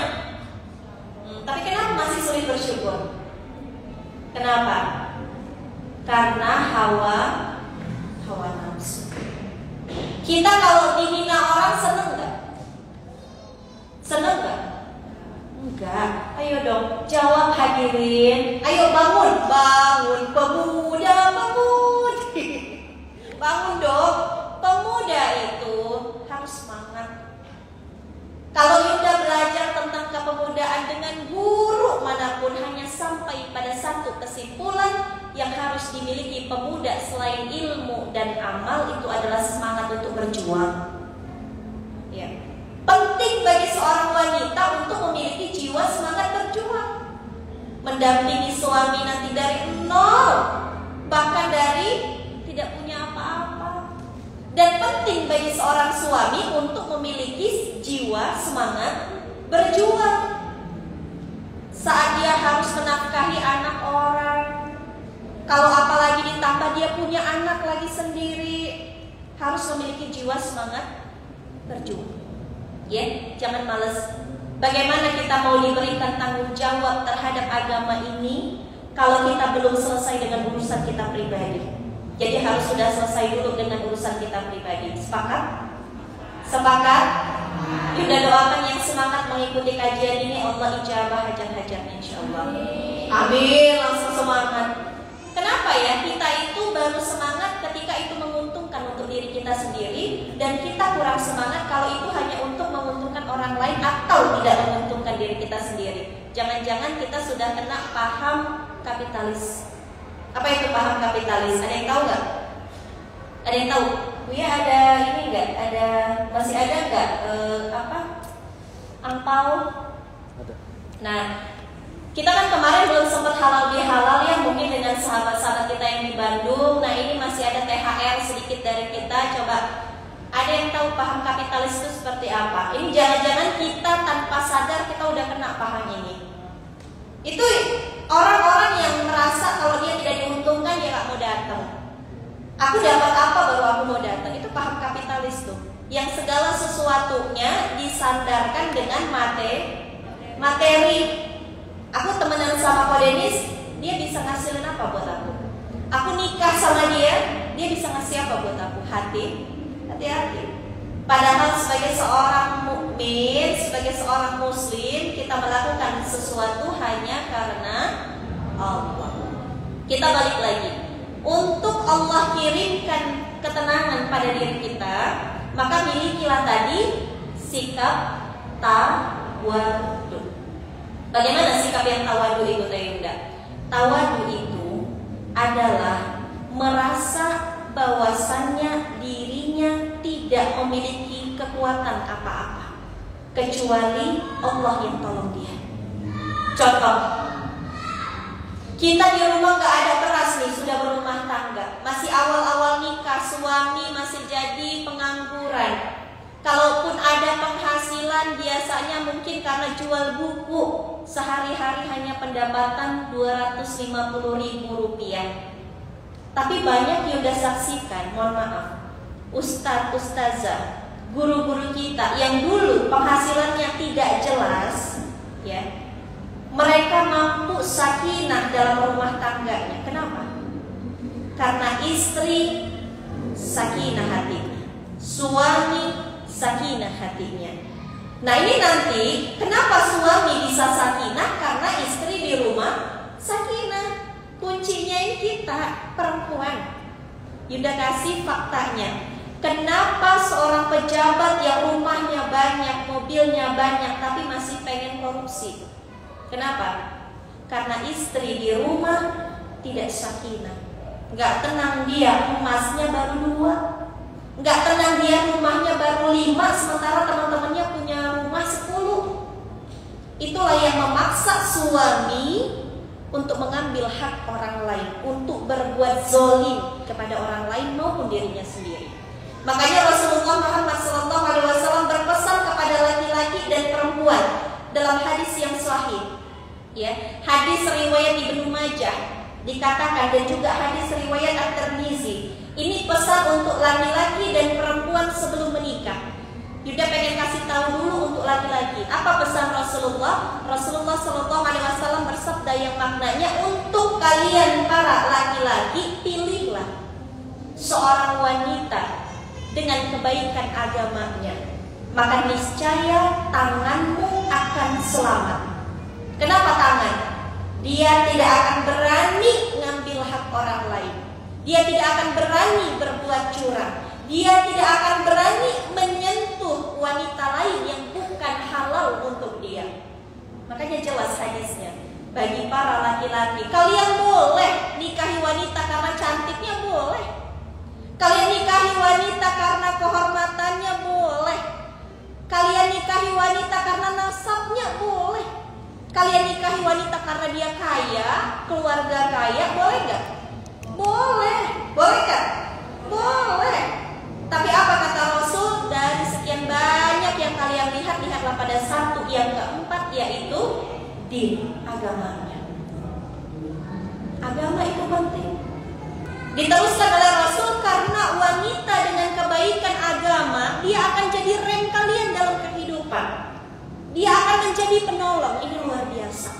Tapi kenapa masih sulit bersyukur? Kenapa? Karena hawa nafsu. Kita kalau dihina orang seneng nggak? Seneng nggak? Enggak. Ayo dong, jawab hadirin. Ayo bangun, pemuda, bangun dong. Pemuda itu harus semangat. Kalau Yunda belajar tentang kepemudaan dengan guru manapun, hanya sampai pada satu kesimpulan yang harus dimiliki pemuda selain ilmu dan amal itu adalah semangat untuk berjuang. Ya. Penting bagi seorang wanita untuk memiliki jiwa semangat berjuang, mendampingi suami nanti dari nol, bahkan dari tidak punya apa-apa. Dan penting bagi seorang suami untuk memiliki jiwa semangat berjuang saat dia harus menafkahi anak orang. Kalau apalagi ditambah dia punya anak lagi sendiri, harus memiliki jiwa semangat berjuang. Ya, jangan malas. Bagaimana kita mau diberikan tanggung jawab terhadap agama ini kalau kita belum selesai dengan urusan kita pribadi? Jadi harus sudah selesai dulu dengan urusan kita pribadi. Sepakat? Sepakat? Yunda doakan yang semangat mengikuti kajian ini, Allah ijabah hajat-hajatnya insyaallah. Amin, langsung semangat. Kenapa ya? Kita itu baru semangat ketika itu menguntungkan untuk diri kita sendiri, dan kita kurang semangat kalau itu hanya untuk menguntungkan orang lain atau tidak menguntungkan diri kita sendiri. Jangan-jangan kita sudah kena paham kapitalis. Apa itu paham kapitalis? Ada yang tahu nggak? Ada yang tahu? Buya ada ini nggak? Masih ada nggak? Angpau? Ada. Nah, kita kan kemarin belum sempat halal bihalal ya, mungkin dengan sahabat-sahabat kita yang di Bandung. Nah, ini masih ada THR sedikit dari kita. Coba, ada yang tahu paham kapitalis itu seperti apa? Ini jangan-jangan kita tanpa sadar kita udah kena paham ini. Itu orang-orang yang merasa kalau dia tidak diuntungkan dia gak mau datang. Aku dapat apa baru aku mau datang. Itu paham kapitalis tuh, yang segala sesuatunya disandarkan dengan materi. Aku temenan sama Ko Denis, dia bisa ngasilin apa buat aku? Aku nikah sama dia bisa ngasih apa buat aku? Hati-hati. Padahal sebagai seorang mukmin, sebagai seorang muslim, kita melakukan sesuatu hanya karena Allah. Kita balik lagi. Untuk Allah kirimkan ketenangan pada diri kita, maka milikilah tadi sikap tawadu. Bagaimana sikap yang tawadu itu, Teh Yunda? Tawadu itu adalah merasa bahwasannya dirinya tidak memiliki kekuatan apa-apa kecuali Allah yang tolong dia. Contoh, kita di rumah gak ada beras nih, sudah berumah tangga, masih awal-awal nikah, suami masih jadi pengangguran. Kalaupun ada penghasilan, biasanya mungkin karena jual buku, sehari-hari hanya pendapatan 250.000 rupiah. Tapi banyak yang udah saksikan, mohon maaf, ustadz, ustazah, guru-guru kita yang dulu penghasilannya tidak jelas, ya, mereka mampu sakinah dalam rumah tangganya. Kenapa? Karena istri sakinah hatinya, suami sakinah hatinya. Nah ini nanti kenapa suami bisa sakinah? Karena istri di rumah sakinah. Kuncinya ini kita perempuan. Yunda kasih faktanya. Kenapa seorang pejabat yang rumahnya banyak, mobilnya banyak, tapi masih pengen korupsi? Kenapa? Karena istri di rumah tidak sakinah. Gak tenang dia, emasnya baru 2. Gak tenang dia, rumahnya baru 5, sementara teman-temannya punya rumah 10. Itulah yang memaksa suami untuk mengambil hak orang lain, untuk berbuat zolim kepada orang lain maupun dirinya sendiri. Makanya Rasulullah Muhammad SAW berpesan kepada laki-laki dan perempuan dalam hadis yang sahih. Ya, hadis riwayat Ibnu Majah dikatakan, dan juga hadis riwayat At-Tirmizi. Ini pesan untuk laki-laki dan perempuan sebelum menikah. Yuda pengen kasih tahu dulu untuk laki-laki. Apa pesan Rasulullah? Rasulullah SAW bersabda yang maknanya, untuk kalian para laki-laki, pilihlah seorang wanita dengan kebaikan agamanya, maka niscaya tanganmu akan selamat. Kenapa tangan? Dia tidak akan berani ngambil hak orang lain. Dia tidak akan berani berbuat curang. Dia tidak akan berani menyentuh wanita lain yang bukan halal untuk dia. Makanya jelas hadisnya, bagi para laki-laki, kalian boleh nikahi wanita karena cantiknya, boleh. Kalian nikahi wanita karena kehormatannya, boleh. Kalian nikahi wanita karena nasabnya, boleh. Kalian nikahi wanita karena dia kaya, keluarga kaya, boleh gak? Boleh. Boleh gak? Boleh. Tapi apa kata Rasul? Dari sekian banyak yang kalian lihat, lihatlah pada satu yang keempat, yaitu din, agamanya. Agama itu penting. Diteruskan oleh Rasul, karena wanita dengan kebaikan agama, dia akan jadi rem kalian dalam kehidupan. Dia akan menjadi penolong. Ini luar biasa.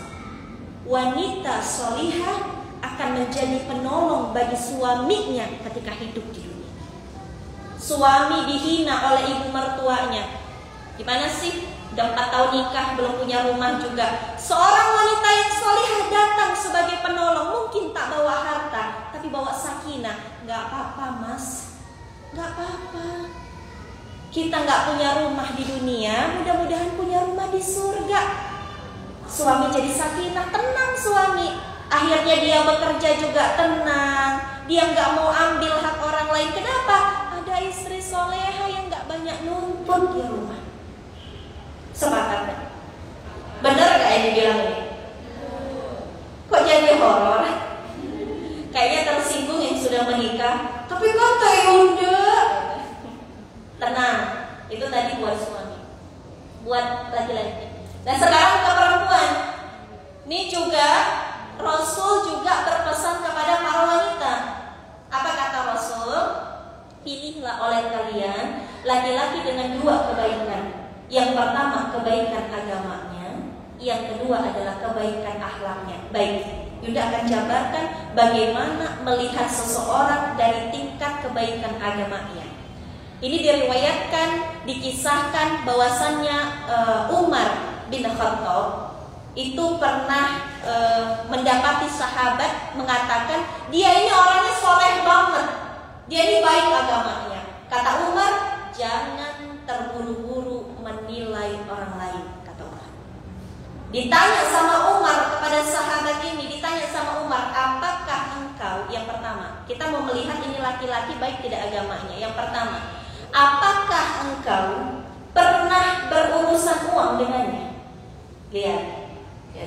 Wanita solihah akan menjadi penolong bagi suaminya ketika hidup di dunia. Suami dihina oleh ibu mertuanya. Gimana sih? Udah 4 tahun nikah, belum punya rumah juga. Seorang wanita yang solihah datang sebagai penolong. Mungkin tak bawa harta, tapi bawa sakinah. Gak apa-apa mas, gak apa-apa. Kita gak punya rumah di dunia, mudah-mudahan punya rumah di surga. Suami jadi sakinah, tenang suami. Akhirnya dia bekerja juga tenang. Dia gak mau ambil hak orang lain. Kenapa? Ada istri soleha yang gak banyak nuntut di rumah. Sepakat gak? Bener gak yang dibilang ini? Kok jadi horor? Kayaknya tersinggung yang sudah menikah. Tapi kata Yunda, tenang, itu tadi buat suami, buat laki-laki. Dan sekarang ke perempuan. Ini juga Rasul juga berpesan kepada para wanita. Apa kata Rasul? Pilihlah oleh kalian laki-laki dengan 2 kebaikan. Yang pertama kebaikan agamanya, yang kedua adalah kebaikan akhlaknya. Baik, Yunda akan jabarkan bagaimana melihat seseorang dari tingkat kebaikan agamanya. Ini diriwayatkan, dikisahkan bahwasannya Umar bin Khattab itu pernah mendapati sahabat mengatakan, dia ini orangnya soleh banget, dia ini baik agamanya. Kata Umar, jangan terburu-buru menilai orang lain, kata Umar. Ditanya sama Umar, kepada sahabat ini ditanya sama Umar, apakah engkau, yang pertama, kita mau melihat ini laki-laki baik tidak agamanya. Yang pertama, apakah engkau pernah berurusan uang dengannya? Lihat,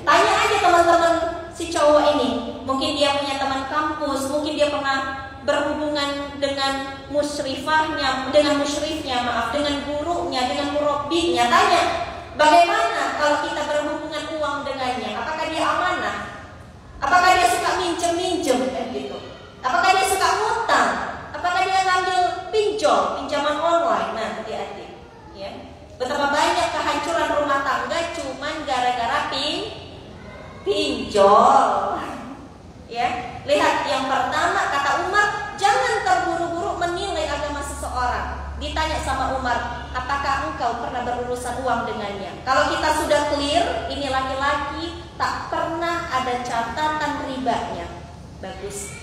tanya aja teman-teman si cowok ini. Mungkin dia punya teman kampus, mungkin dia pernah berhubungan dengan musyrifahnya, dengan musyrifnya, dengan gurunya, dengan murabbinya. Tanya, bagaimana kalau kita berhubungan uang dengannya? Apakah dia amanah? Apakah dia suka minjem-minjem kan gitu? Apakah dia suka ngutang? Apakah dia ngambil pinjaman online? Nah, hati-hati ya. Betapa banyak kehancuran rumah tangga cuman gara-gara pinjol. Ya, lihat yang pertama kata Umar, jangan terburu-buru menilai agama seseorang. Ditanya sama Umar, apakah engkau pernah berurusan uang dengannya? Kalau kita sudah clear, ini laki-laki tak pernah ada catatan ribanya. Bagus.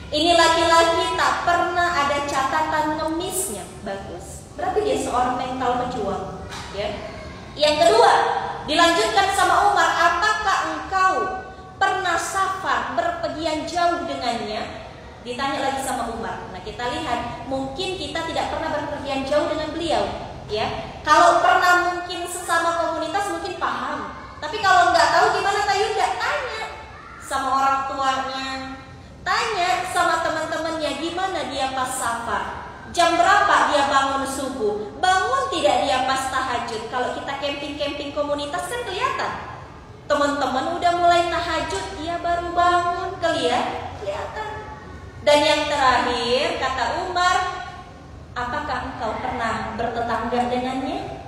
Ini laki-laki tak pernah ada catatan ngemisnya. Bagus. Berarti dia seorang mental pejuang. Ya. Yang kedua, dilanjutkan sama Umar, apakah engkau pernah safar berpergian jauh dengannya? Ditanya lagi sama Umar. Nah, kita lihat, mungkin kita tidak pernah berpergian jauh dengan beliau, ya. Kalau pernah mungkin sesama komunitas mungkin paham. Tapi kalau nggak tahu gimana Tayunda? Tanya sama orang tuanya, tanya sama teman-temannya gimana dia pas safar. Jam berapa dia bangun subuh? Bangun tidak dia pas tahajud? Kalau kita camping-camping komunitas kan kelihatan. Teman-teman udah mulai tahajud, dia baru bangun, kelihatan. Dan yang terakhir kata Umar, apakah engkau pernah bertetangga dengannya?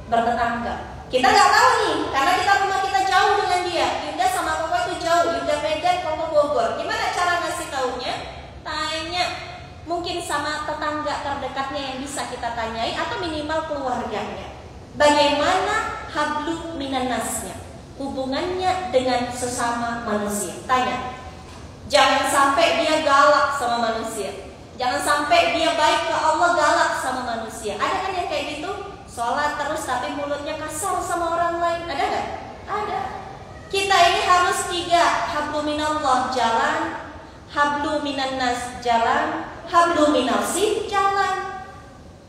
Bertetangga. Kita nggak tahu nih, karena rumah kita jauh dengan dia. Yunda sama Koko itu jauh, Yunda Medan, Koko Bogor. Gimana cara ngasih taunya? Tanya. Mungkin sama tetangga terdekatnya yang bisa kita tanyai, atau minimal keluarganya. Bagaimana hablu minannasnya? Hubungannya dengan sesama manusia. Tanya. Jangan sampai dia galak sama manusia. Jangan sampai dia baik ke Allah, galak sama manusia. Ada kan yang kayak gitu? Sholat terus tapi mulutnya kasar sama orang lain. Ada gak? Ada. Kita ini harus 3. Hablu minallah jalan, hablu minannas jalan, hablu minasib jalan.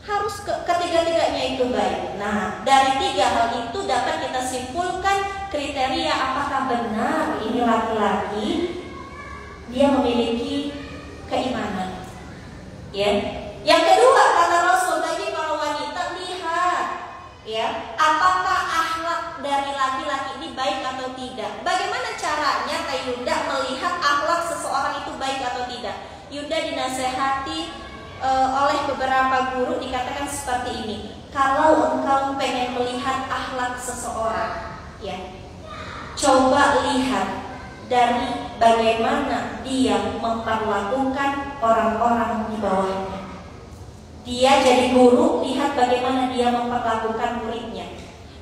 Harus ketiga-tiganya itu baik. Nah, dari 3 hal itu dapat kita simpulkan kriteria apakah benar ini laki-laki dia memiliki keimanan. Ya. Yang kedua kata Rasul, bagi para wanita, lihat ya, apakah akhlak dari laki-laki ini baik atau tidak. Bagaimana caranya Yunda melihat akhlak seseorang itu baik atau tidak? Yunda dinasehati oleh beberapa guru, dikatakan seperti ini. Kalau engkau pengen melihat akhlak seseorang, ya, coba lihat dari bagaimana dia memperlakukan orang-orang di bawahnya. Dia jadi guru, lihat bagaimana dia memperlakukan muridnya.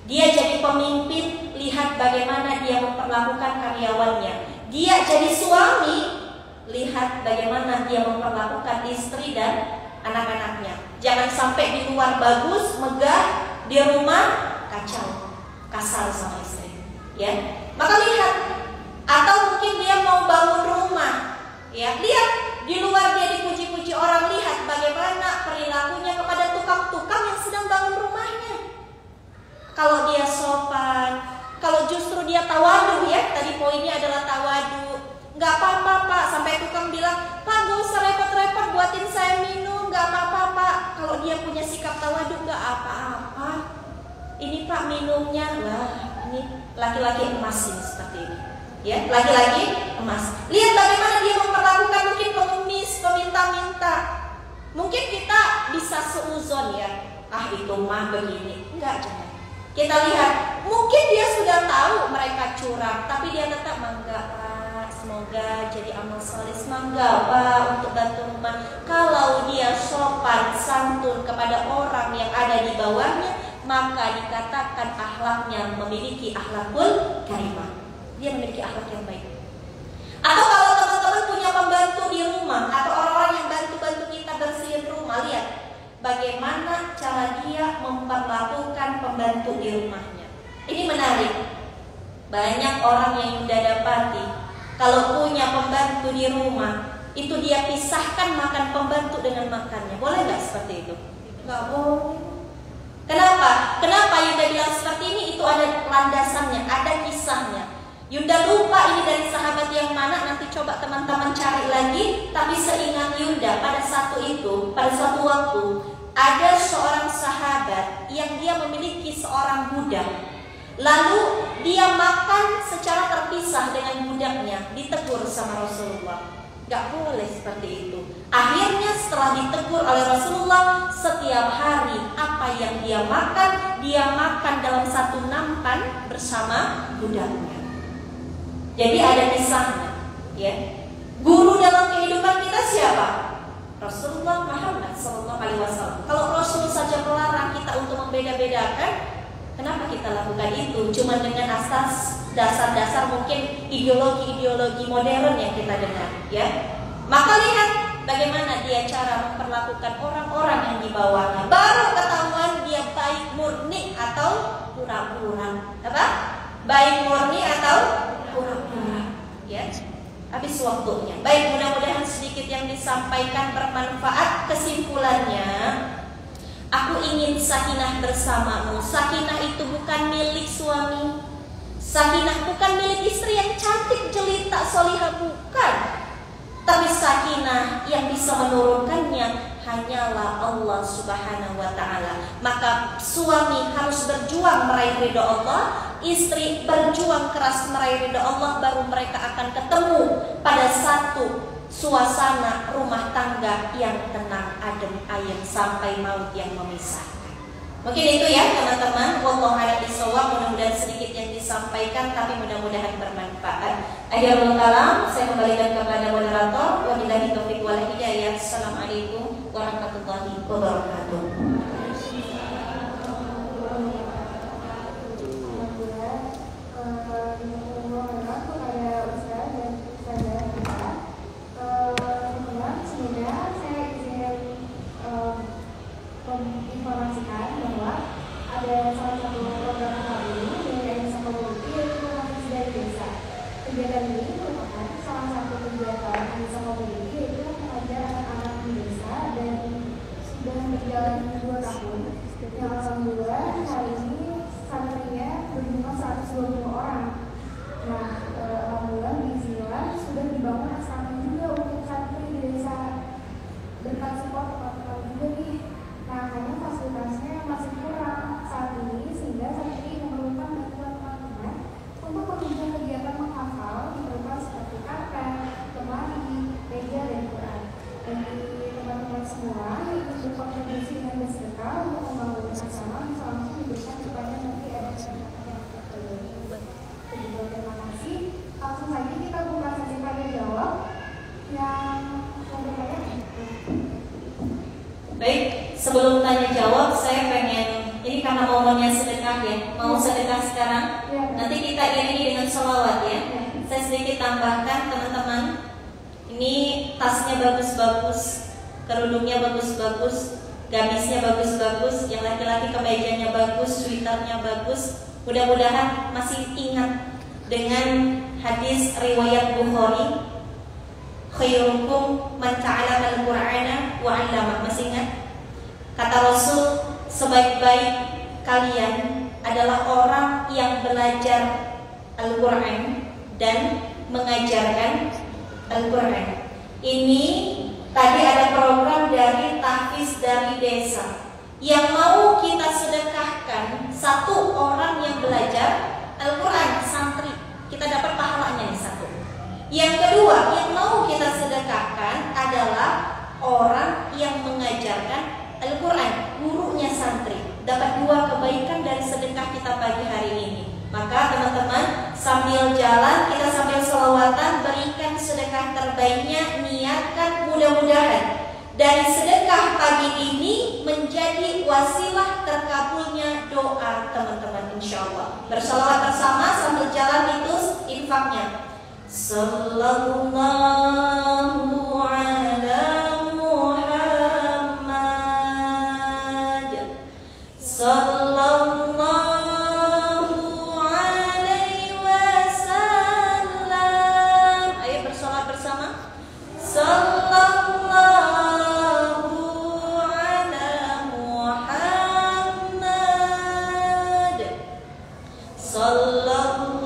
Dia jadi pemimpin, lihat bagaimana dia memperlakukan karyawannya. Dia jadi suami, lihat bagaimana dia memperlakukan istri dan anak-anaknya. Jangan sampai di luar bagus, megah, di rumah kacau, kasar sama istri. Ya, maka lihat. Atau mungkin dia mau bangun rumah, ya, lihat di luar dia dipuji-puji orang, lihat bagaimana perilakunya kepada tukang-tukang yang sedang bangun rumahnya. Kalau dia sopan, kalau justru dia tawadu, ya, tadi poinnya adalah tawadu. Nggak apa-apa Pak, sampai tukang bilang, Pak gak usah repot-repot buatin saya minum, nggak apa-apa Pak. Kalau dia punya sikap tawadu, nggak apa-apa. Ini Pak minumnya, wah ini laki-laki emas ini seperti ini. Ya, laki-laki emas. Lihat bagaimana dia memperlakukan mungkin pengemis, peminta-minta. Mungkin kita bisa seuzon ya, itu mah begini. Enggak, jangan. Kita lihat, mungkin dia sudah tahu mereka curang, tapi dia tetap mangga Pak, semoga jadi amal soleh, mangga Pak untuk bantu rumah. Kalau dia sopan, santun kepada orang yang ada di bawahnya, maka dikatakan akhlaknya memiliki akhlakul karimah. Dia memiliki akhlak yang baik. Atau kalau teman-teman punya pembantu di rumah, atau orang-orang yang bantu-bantu kita bersihin rumah, lihat bagaimana cara dia memperlakukan pembantu di rumahnya. Ini menarik. Banyak orang yang sudah dapati, kalau punya pembantu di rumah, itu dia pisahkan makan pembantu dengan makannya. Boleh nggak seperti itu? Nggak boleh. Kenapa? Kenapa Yuda bilang seperti ini? Itu ada landasannya, ada kisahnya. Yunda lupa ini dari sahabat yang mana, nanti coba teman-teman cari lagi. Tapi seingat Yunda pada satu waktu ada seorang sahabat yang dia memiliki seorang budak. Lalu dia makan secara terpisah dengan budaknya. Ditegur sama Rasulullah, gak boleh seperti itu. Akhirnya setelah ditegur oleh Rasulullah, setiap hari apa yang dia makan dalam satu nampan bersama budaknya. Jadi ada kisahnya, ya. Guru dalam kehidupan kita siapa? Rasulullah Muhammad SAW. Kalau Rasul saja melarang kita untuk membeda-bedakan, kenapa kita lakukan itu? Cuma dengan asas dasar-dasar mungkin ideologi-ideologi modern yang kita dengar, ya. Maka lihat bagaimana dia cara memperlakukan orang-orang yang di bawahnya. Baru ketahuan dia baik murni atau pura-pura. Apa? Baik murni atau pura-pura, ya. Habis waktunya. Baik, mudah-mudahan sedikit yang disampaikan bermanfaat. Kesimpulannya, aku ingin sakinah bersamamu. Sakinah itu bukan milik suami. Sakinah bukan milik istri yang cantik, jelita, solihah, bukan. Tapi sakinah yang bisa menurunkannya hanyalah Allah Subhanahu wa ta'ala. Maka suami harus berjuang meraih ridho Allah, istri berjuang keras meraih ridho Allah, baru mereka akan ketemu pada satu suasana rumah tangga yang tenang, adem, ayem sampai maut yang memisahkan. Mungkin itu ya teman-teman. Wallahu a'lam bishawab. Mudah-mudahan sedikit yang disampaikan, tapi mudah-mudahan bermanfaat. Akhirul kalam, saya kembalikan kepada moderator. Wabillahi taufiq wal hidayah. Assalamualaikum warahmatullahi wabarakatuh. Informasikan bahwa ada salah satu program kami yang sama Community, yaitu Mahasiswa dari Desa. Kegiatan ini merupakan salah satu kegiatan Mahasiswa Community, yaitu mengajar anak-anak di desa, dan sudah berjalan 2 tahun. Yang alhamdulillah hari ini santrinya berjumlah 120 orang. Nah, alhamdulillah bismillah sudah dibangun asrama juga untuk santri di desa, berkat support teman-teman juga nih. Nah, hanya fasilitasnya masih kurang saat ini, sehingga santri memerlukan bantuan teman-teman untuk menunjang kegiatan menghafal berupa seperti karpet, lemari, meja, dan Quran. Bagi teman-teman semua yang ingin berkontribusi dengan bersedekah untuk membangun asrama, bisa langsung diberikan kepada nanti ada yang terima kasih. Langsung saja kita buka sesi tanya jawab yang bertanya. Baik, sebelum tanya jawab, saya pengen, ini karena momennya sedekah ya, mau sedekah sekarang, nanti kita iringi dengan sholawat ya. Saya sedikit tambahkan teman-teman, ini tasnya bagus-bagus, kerudungnya bagus-bagus, gamisnya bagus-bagus, yang laki-laki kemejanya bagus, sweaternya bagus. Mudah-mudahan masih ingat dengan hadis riwayat Bukhari, khairukum man ta'allama al-Qur'ana wa 'allama. Masih ingat? Kata Rasul, sebaik-baik kalian adalah orang yang belajar Al-Qur'an dan mengajarkan Al-Qur'an. Ini tadi ada program dari tahfiz dari desa yang mau kita sedekahkan, satu orang yang belajar Al-Qur'an, santri, kita dapat pahalanya nih satu. Yang kedua yang mau kita sedekahkan adalah orang yang mengajarkan Al-Quran, gurunya santri, dapat 2 kebaikan dari sedekah kita pagi hari ini. Maka teman-teman, sambil jalan kita sambil sholawatan, berikan sedekah terbaiknya, niatkan mudah-mudahan dari sedekah pagi ini menjadi wasilah terkabulnya doa teman-teman, insya Allah. Bersolawat bersama sambil jalan itu infaknya. Sallallahu ala Muhammad, sallallahu alaihi wasallam. Ayo bersolawat bersama. Sallallahu ala Muhammad, sallallahu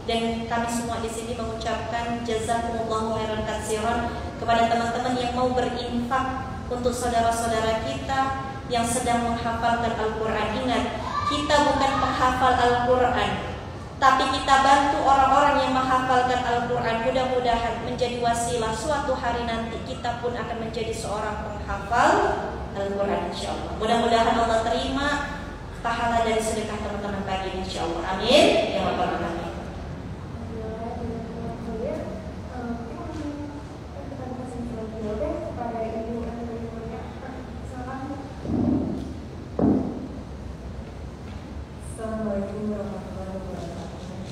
Dan kami semua di sini mengucapkan jazakumullahu khairan katsiran kepada teman-teman yang mau berinfak untuk saudara-saudara kita yang sedang menghafalkan Al-Quran. Ingat, kita bukan penghafal Al-Quran, tapi kita bantu orang-orang yang menghafalkan Al-Quran. Mudah-mudahan menjadi wasilah suatu hari nanti kita pun akan menjadi seorang penghafal Al-Quran, insyaAllah. Mudah-mudahan Allah terima pahala dari sedekah teman-teman pagi ini, insyaAllah. Amin ya rabbal alamin.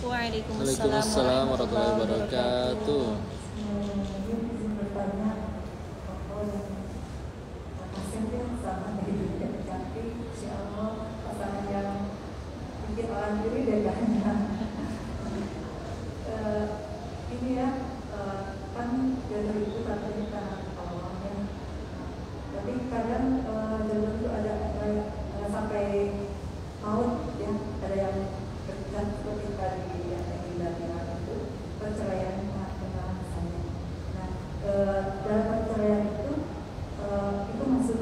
Waalaikumsalam warahmatullahi wabarakatuh. Ini ya, kan jalur itu katanya Allah ya. Tapi kadang jalur itu ada sampai maut ya, ada yang berjalan seperti tadi yang dibilang itu perceraian tengah misalnya. Nah, dalam perceraian itu masuk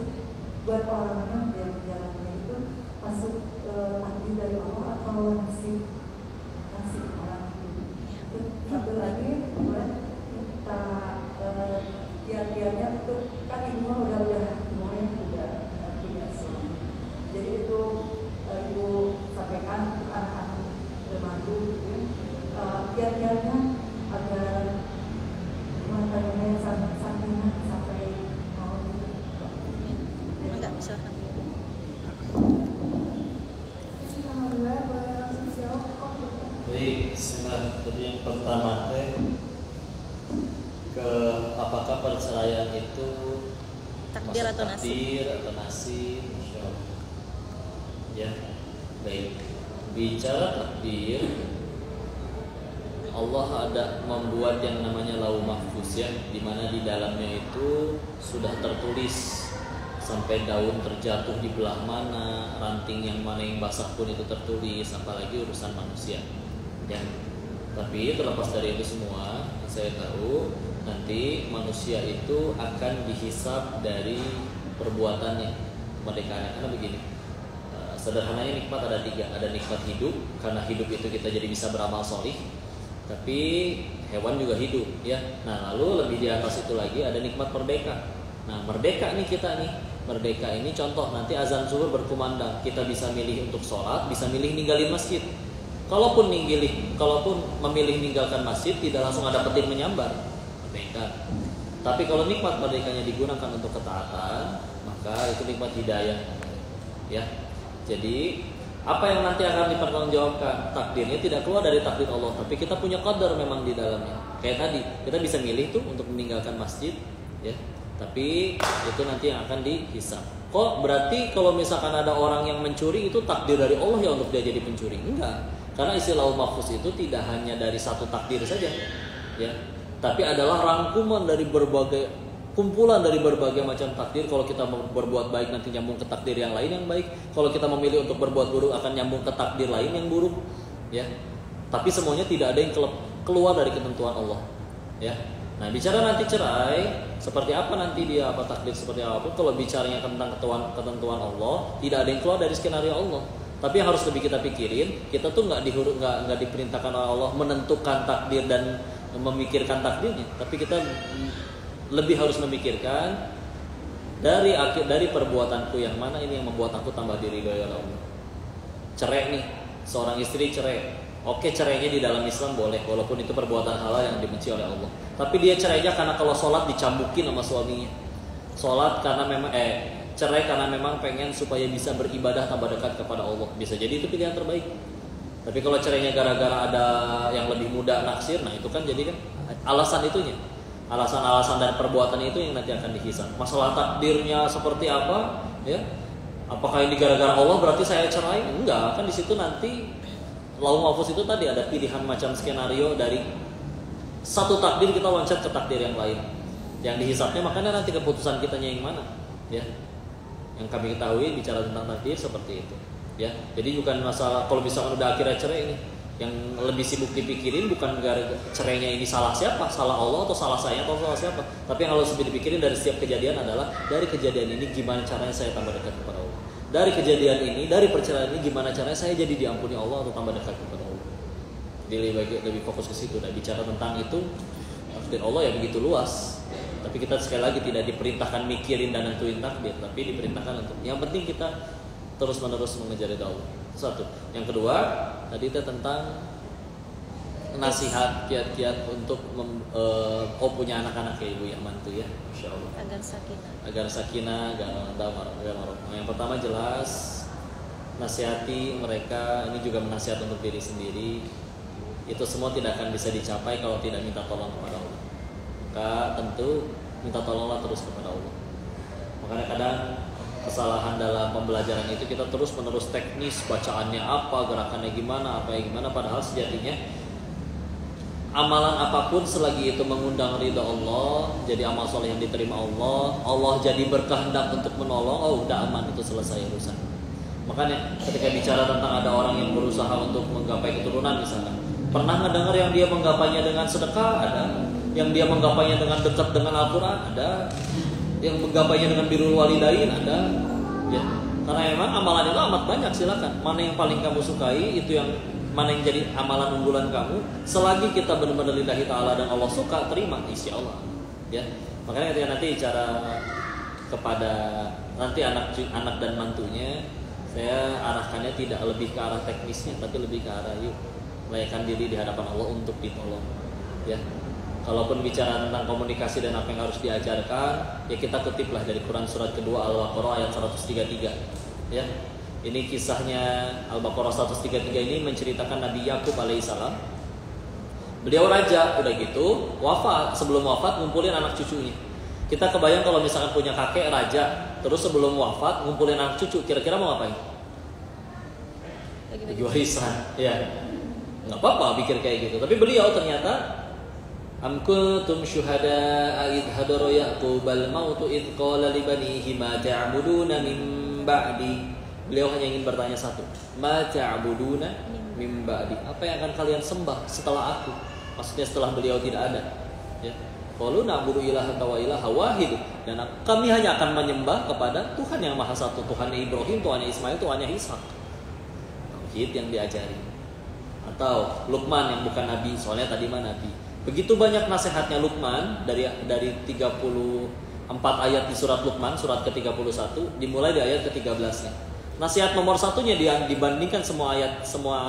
buat orang yang jalannya itu masuk takdir dari Allah atau nasib orang itu. Satu lagi buat kita kiat-kiatnya itu kan ibu udah semuanya sudah punya suami. Jadi itu ibu sampaikan untuk anak-anak bermandu kiat-kiatnya agar matanya sampai mau Enggak bisa. Baik, bismillah. Jadi yang pertama apakah perceraian itu Takdir atau nasib? Takdir atau nasib? Insyaallah. Ya, baik. Bicara takdir, Allah ada membuat yang namanya lauh mahfuz ya, di mana di dalamnya itu sudah tertulis sampai daun terjatuh di belah mana, ranting yang mana yang basah pun itu tertulis, apalagi urusan manusia. Ya. Tapi terlepas dari itu semua, saya tahu nanti manusia itu akan dihisab dari perbuatannya, kemerdekaan. Karena begini, sederhananya nikmat ada tiga. Ada nikmat hidup, karena hidup itu kita jadi bisa beramal solih. Tapi hewan juga hidup, ya. Nah, lalu lebih di atas itu lagi ada nikmat merdeka. Nah, merdeka nih kita nih. Merdeka ini contoh, nanti azan zuhur berkumandang, kita bisa milih untuk sholat, bisa milih ninggalin masjid. Kalaupun memilih ninggalkan masjid, tidak langsung ada petir menyambar, merdeka. Tapi kalau nikmat merdekanya digunakan untuk ketaatan, maka itu nikmat hidayah, ya. Jadi apa yang nanti akan dipertanggungjawabkan, takdirnya tidak keluar dari takdir Allah, tapi kita punya qadar memang di dalamnya. Kayak tadi, kita bisa milih tuh untuk meninggalkan masjid, ya. Tapi itu nanti yang akan dihisab. Kok berarti kalau misalkan ada orang yang mencuri itu takdir dari Allah ya untuk dia jadi pencuri? Enggak. Karena istilah mahfuz itu tidak hanya dari satu takdir saja, ya. Tapi adalah rangkuman dari kumpulan dari berbagai macam takdir. Kalau kita berbuat baik nanti nyambung ke takdir yang lain yang baik. Kalau kita memilih untuk berbuat buruk akan nyambung ke takdir lain yang buruk, ya. Tapi semuanya tidak ada yang keluar dari ketentuan Allah, ya. Nah, bicara nanti cerai, seperti apa nanti dia, apa takdir seperti apa pun, kalau bicaranya tentang ketentuan Allah, tidak ada yang keluar dari skenario Allah. Tapi yang harus lebih kita pikirin, kita tuh nggak diperintahkan oleh Allah menentukan takdir dan memikirkan takdirnya, tapi kita lebih harus memikirkan dari perbuatanku yang mana ini yang membuat aku tambah diridhoi oleh Allah. Cerai nih, seorang istri cerai. Oke, cerainya di dalam Islam boleh, walaupun itu perbuatan halal yang dibenci oleh Allah. Tapi dia cerainya karena kalau sholat dicambukin sama suaminya. Cerai karena memang pengen supaya bisa beribadah tambah dekat kepada Allah. Bisa jadi itu pilihan terbaik. Tapi kalau cerainya gara-gara ada yang lebih muda naksir, nah itu kan jadi kan alasan itunya. Alasan-alasan dan perbuatan itu yang nanti akan dihisab. Masalah takdirnya seperti apa, ya? Apakah ini gara-gara Allah berarti saya cerai? Enggak, kan di situ nanti lauh mahfuz itu tadi ada pilihan macam skenario dari satu takdir kita loncat ke takdir yang lain. Yang dihisabnya makanya nanti keputusan kitanya yang mana, ya. Yang kami ketahui bicara tentang takdir seperti itu, ya. Jadi bukan masalah kalau misalkan udah akhirnya cerai ini, Yang lebih sibuk dipikirin bukan gara-gara cerainya ini salah siapa, salah Allah atau salah saya atau salah siapa. Tapi yang harus lebih dipikirin dari setiap kejadian adalah dari kejadian ini gimana caranya saya tambah dekat kepada Allah. Dari kejadian ini, dari perceraian ini gimana caranya saya jadi diampuni Allah atau tambah dekat kepada Allah. Jadi lebih fokus ke situ. Dan bicara tentang itu, takdir Allah ya begitu luas. Tapi kita sekali lagi tidak diperintahkan mikirin dan nentuin takdir, tapi diperintahkan untuk yang penting kita terus-menerus mengejar ridha Allah. Satu. Yang kedua, tadi itu tentang nasihat kiat-kiat untuk punya anak-anak ya ibu yang mantu ya, Masya Allah. Agar sakinah, agar damar. Yang pertama jelas nasihati mereka, ini juga menasihat untuk diri sendiri. Itu semua tidak akan bisa dicapai kalau tidak minta tolong kepada Allah. Maka tentu minta tolonglah terus kepada Allah. Makanya kadang kesalahan dalam pembelajaran itu kita terus menerus teknis, bacaannya apa, gerakannya gimana, apa yang gimana, padahal sejatinya amalan apapun selagi itu mengundang ridha Allah, jadi amal soleh yang diterima Allah, Allah jadi berkehendak untuk menolong, oh udah aman, itu selesai urusan. Makanya ketika bicara tentang ada orang yang berusaha untuk menggapai keturunan misalkan, pernah ngedengar yang dia menggapainya dengan sedekah? Ada. Yang dia menggapainya dengan dekat dengan Al-Quran? Ada. Yang menggapainya dengan birrul walidain? Ada. Ya. Karena memang amalan itu amat banyak, silakan. Mana yang paling kamu sukai, itu yang mana yang jadi amalan unggulan kamu. Selagi kita benar-benar lillahi ta'ala dan Allah suka, terima, insya Allah. Ya. Makanya ketika nanti cara kepada nanti anak dan mantunya, saya arahkannya tidak lebih ke arah teknisnya, tapi lebih ke arah yuk layakkan diri di hadapan Allah untuk ditolong. Ya. Kalaupun bicara tentang komunikasi dan apa yang harus diajarkan, ya kita kutiplah dari Quran surat kedua Al-Baqarah ayat 133. Ya. Ini kisahnya Al-Baqarah 133 ini menceritakan Nabi Yakub alaihissalam. Beliau raja, udah gitu wafat, sebelum wafat ngumpulin anak cucunya. Kita kebayang kalau misalkan punya kakek raja, terus sebelum wafat ngumpulin anak cucu, kira-kira mau ngapain? Bagi warisan. Ya. Nggak apa-apa pikir kayak gitu. Tapi beliau ternyata am kuntum syuhada'a idh hadara Ya'qub al-mautu idh qala li banihi ma ta'buduna min ba'di. Beliau hanya ingin bertanya satu, ma ta'buduna min ba'di. Apa yang akan kalian sembah setelah aku? Maksudnya setelah beliau tidak ada. Ya. Qalu na'budu ilaha wa ilaha wahid. Dan kami hanya akan menyembah kepada Tuhan yang Maha Satu, Tuhannya Ibrahim, Tuhannya Ismail, Tuhannya Ishak. Tauhid yang diajari. Atau Luqman yang bukan nabi, soalnya tadi mah nabi. Begitu banyak nasihatnya Luqman dari 34 ayat di surat Luqman, surat ke-31, dimulai di ayat ke-13-nya. Nasihat nomor satunya dibandingkan semua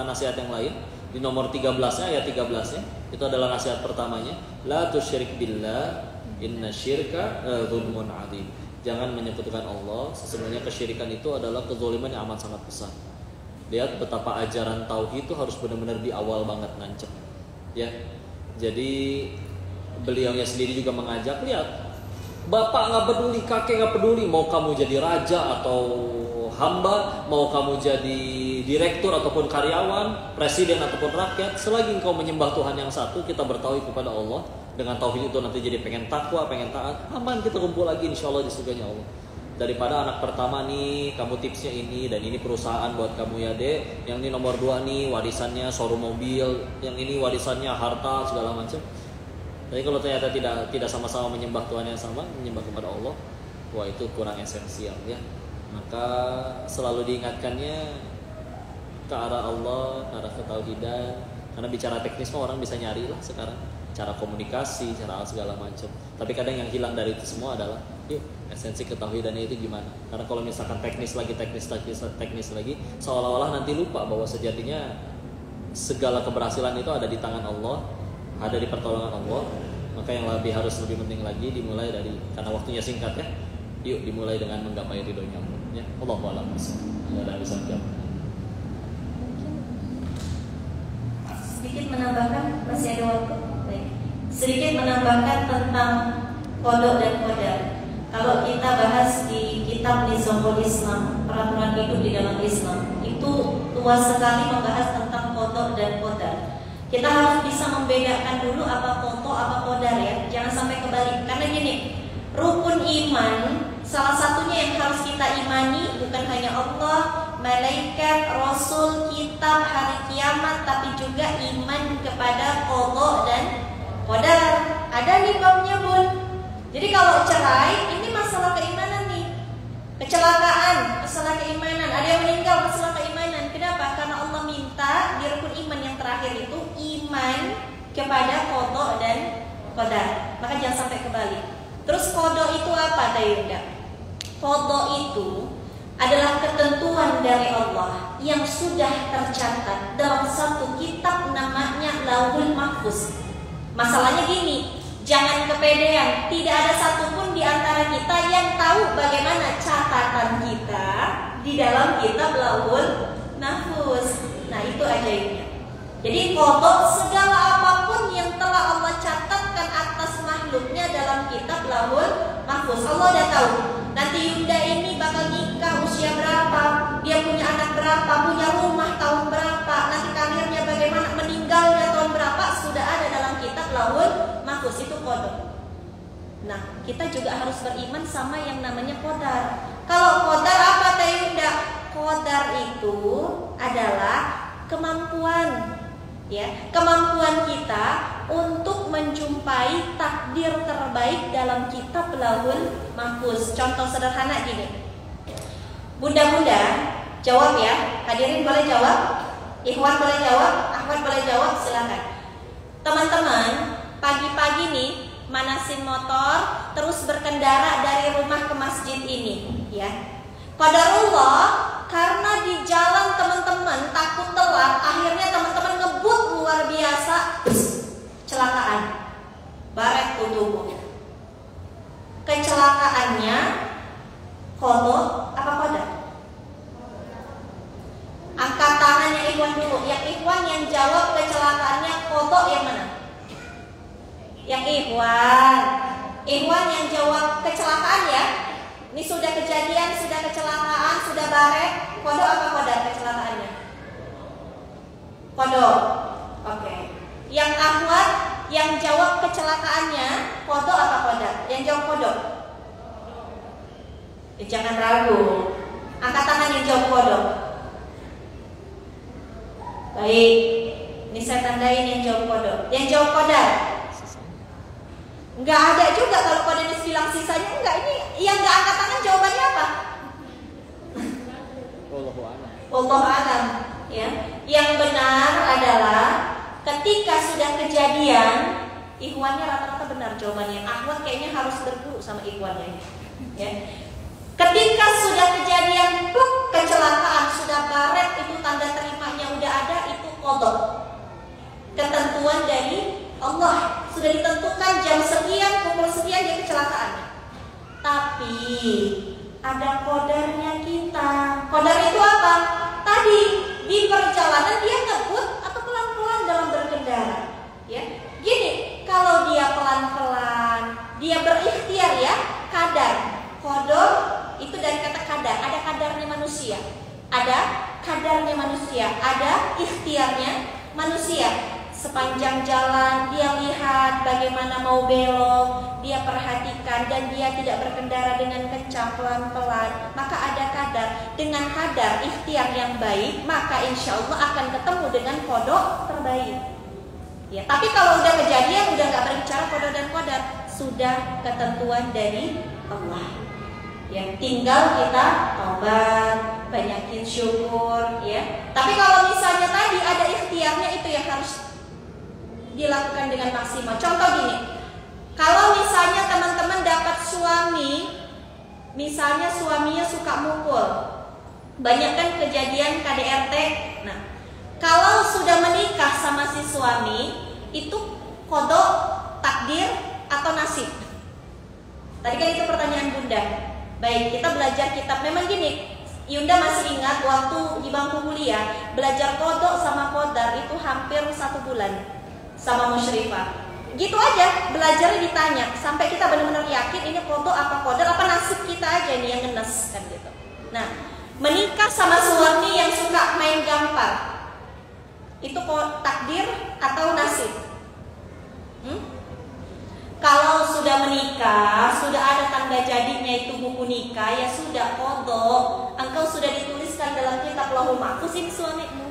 nasihat yang lain, di nomor 13-nya, ayat 13-nya, itu adalah nasihat pertamanya, la tusyrik billah inna syirka dzulmun adzim. Jangan menyekutukan Allah, sesungguhnya kesyirikan itu adalah kezaliman yang amat sangat besar. Lihat betapa ajaran tauhid itu harus benar-benar di awal banget nancep. Ya. Jadi beliaunya sendiri juga mengajak, lihat, bapak nggak peduli, kakek nggak peduli, mau kamu jadi raja atau hamba, mau kamu jadi direktur ataupun karyawan, presiden ataupun rakyat, selagi engkau menyembah Tuhan yang satu, kita bertauhid kepada Allah. Dengan tauhid itu nanti jadi pengen takwa, pengen taat, aman, kita kumpul lagi insya Allah di surganya Allah. Daripada anak pertama nih, kamu tipsnya ini, dan ini perusahaan buat kamu ya dek. Yang ini nomor 2 nih, warisannya showroom mobil. Yang ini warisannya harta, segala macam. Tapi kalau ternyata tidak sama-sama menyembah Tuhan yang sama, menyembah kepada Allah, wah itu kurang esensial ya. Maka selalu diingatkannya ke arah Allah, ke arah ketauhidan. Karena bicara teknis mah orang bisa nyari lah sekarang, cara komunikasi, cara segala macam. Tapi kadang yang hilang dari itu semua adalah yuk esensi ketauhidannya itu gimana. Karena kalau misalkan teknis lagi, seolah-olah nanti lupa bahwa sejatinya segala keberhasilan itu ada di tangan Allah, ada di pertolongan Allah. Maka yang harus lebih penting lagi dimulai dari, karena waktunya singkat ya, yuk dimulai dengan menggapai ridhonya Allah ya. Allahu a'lam. Ada bisa jawab. Sedikit menambahkan, masih ada waktu. Baik. Sedikit menambahkan tentang qada dan qadar. Kalau kita bahas di kitab Nizamul Islam, peraturan hidup di dalam Islam, itu luas sekali membahas tentang qada dan qadar. Kita harus bisa membedakan dulu apa qada, apa qadar ya. Jangan sampai kebalik. Karena gini, rukun iman salah satunya yang harus kita imani bukan hanya Allah, malaikat, rasul, kitab, hari kiamat, tapi juga iman kepada qada dan qadar. Ada nih babnya, Bun. Jadi kalau cerai ini masalah keimanan nih. Kecelakaan, masalah keimanan. Ada yang meninggal, masalah keimanan. Kenapa? Karena Allah minta di rukun iman yang terakhir itu iman kepada qada dan qadar. Maka jangan sampai kebalik. Terus qada itu apa, Tayunda? Qada itu adalah ketentuan dari Allah yang sudah tercatat dalam satu kitab namanya Lauhul Mahfuz. Masalahnya gini, jangan kepedean. Tidak ada satupun di antara kita yang tahu bagaimana catatan kita di dalam kitab Lauhul Mahfuz. Nah, itu ajaibnya. Jadi qada segala apapun yang telah Allah catatkan atas makhluknya dalam kitab Lauhul Mahfuz. Allah udah tahu. Nanti Yunda ini bakal nikah usia berapa, dia punya anak berapa, punya rumah tahun berapa, nanti karirnya bagaimana, meninggalnya tahun berapa, sudah ada dalam kitab Lauhul Mahfuz. Itu qada. Nah, kita juga harus beriman sama yang namanya qadar. Kalau qadar apa, Teh Yunda? Qadar itu adalah kemampuan, ya, kemampuan kita untuk menjumpai takdir terbaik dalam kitab Lauhul Mahfuz. Contoh sederhana gini. Bunda-bunda jawab ya. Hadirin boleh jawab? Ikhwan boleh jawab? Akhwat boleh jawab? Silakan. Teman-teman, pagi-pagi nih manasin motor terus berkendara dari rumah ke masjid ini, ya. Qadarullah, karena di jalan teman-teman takut telat, akhirnya teman-teman ngebut luar biasa, kecelakaan, baret tubuh. Kecelakaannya qada apa qadar? Angkat tangannya ikhwan dulu. Yang ikhwan yang jawab kecelakaannya qada yang mana? Yang ikhwan. Ikhwan yang jawab kecelakaan ya. Ini sudah kejadian, sudah kecelakaan, sudah baret. Qada apa qadar kecelakaannya? Qada. Oke. Yang akhwat yang jawab kecelakaannya qada apa qadar? Yang jawab qada. Jangan ragu. Angkat tangan yang jawab qada. Baik. Ini saya tandain yang jawab qada. Yang jawab qadar. Enggak ada juga kalau qadar bilang sisanya enggak. Ini yang enggak angkat tangan jawabannya apa? Wallahu a'lam. Ya. Yang benar adalah ketika sudah kejadian, ikhwannya rata-rata benar jawabannya. Akhwat kayaknya harus berguru sama ikhwannya. Ya. Ketika sudah kejadian, kecelakaan, sudah baret, itu tanda terimanya udah ada, itu qada. Ketentuan dari Allah sudah ditentukan jam sekian, pukul sekian dia kecelakaan. Tapi ada qadarnya kita. Qadar itu apa? Tadi di perjalanan dia ngebut atau pelan-pelan dalam berkendara. Ya, gini, kalau dia pelan-pelan, dia berikhtiar ya, kadar. Qadar itu dari kata kadar, ada kadarnya manusia. Ada kadarnya manusia, ada ikhtiarnya manusia. Sepanjang jalan dia lihat bagaimana mau belok, dia perhatikan dan dia tidak berkendara dengan kencang, pelan-pelan. Maka ada kadar. Dengan kadar ikhtiar yang baik, maka insya Allah akan ketemu dengan qada terbaik. Ya, tapi kalau udah kejadian, udah nggak berbicara qada dan qadar, sudah ketentuan dari Allah. Ya, tinggal kita taubat, banyakin syukur, ya. Tapi kalau misalnya tadi ada ikhtiarnya, itu yang harus dilakukan dengan maksimal. Contoh gini, kalau misalnya teman-teman dapat suami, misalnya suaminya suka mukul, banyak kan kejadian KDRT. Nah, kalau sudah menikah sama si suami, itu qada, takdir atau nasib? Tadi kan itu pertanyaan Bunda. Baik, kita belajar kitab. Memang gini, Yunda masih ingat waktu di bangku kuliah belajar qada sama qadar itu hampir 1 bulan sama musyrifah. Gitu aja, belajarnya ditanya sampai kita benar-benar yakin ini qada apa qadar, apa nasib kita aja nih yang ngenes kan gitu. Nah, menikah sama suami yang suka main gampar, itu takdir atau nasib? Kalau sudah menikah, sudah ada tanda jadinya itu buku nikah, ya sudah qada. Engkau sudah dituliskan dalam kitab Lauhul Mahfuz ini suamimu.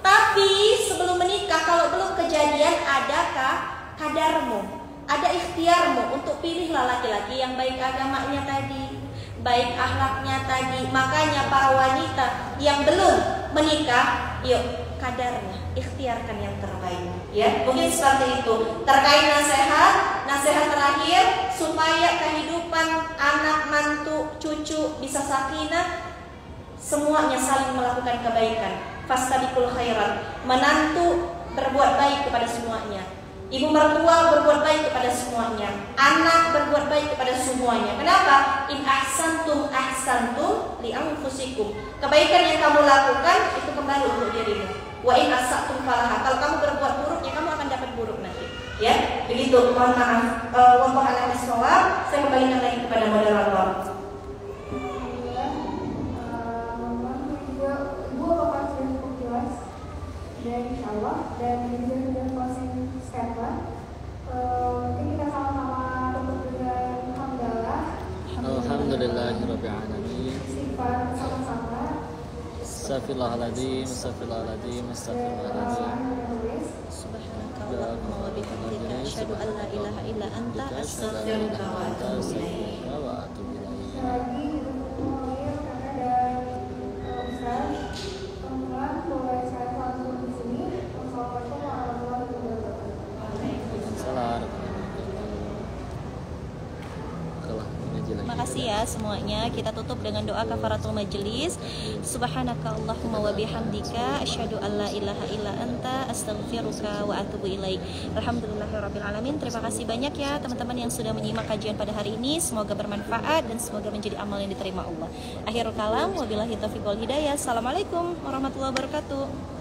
Tapi sebelum menikah, kalau belum kejadian, adakah kadarmu, ada ikhtiarmu untuk pilihlah laki-laki yang baik agamanya tadi, baik akhlaknya tadi. Makanya para wanita yang belum menikah, yuk kadarnya, ikhtiarkan yang terbaik. Ya, mungkin seperti itu. Terkait nasihat terakhir supaya kehidupan anak, mantu, cucu bisa sakinah, semuanya saling melakukan kebaikan. Fastabiqul khairat, menantu berbuat baik kepada semuanya, ibu mertua berbuat baik kepada semuanya, anak berbuat baik kepada semuanya. Kenapa? In ahsantum ahsantum li anfusikum. Kebaikan yang kamu lakukan itu kembali untuk dirimu. Wa in asatum falaha. Kalau kamu berbuat buruk, ya kamu akan dapat buruk nanti. Ya, begitu. Mohon maaf. Wallahu a'lam bishawab. Saya kembalikan lagi kepada moderator. Ibu apakah sudah cukup jelas dan insya Allah dan juga closing statement. Mungkin kita sama-sama tutup dengan hamdalah. Alhamdulillahirabbil alamin. Istighfar sama-sama. Astaghfirullahaladzim, astaghfirullahaladzim, astaghfirullahaladzim. Subhanakallahumma wa bihamdika asyhadu an la ilaha illa anta astaghfiruka wa atubu ilaik. Lagi karena ada Ustaz, teman-teman boleh saya langsung di sini. Wassalamualaikum warahmatullahi wabarakatuh. Waalaikumsalam. Terima kasih ya semuanya. Kita tutup dengan doa kafaratul majelis. Subhanaka Allahumma wa bihamdika asyhadu an la ilaha illa anta astaghfiruka wa atubu ilaik. Alhamdulillahirabbil alamin. Terima kasih banyak ya teman-teman yang sudah menyimak kajian pada hari ini. Semoga bermanfaat dan semoga menjadi amal yang diterima Allah. Akhirul kalam, wabillahi taufiq wal hidayah. Assalamualaikum warahmatullahi wabarakatuh.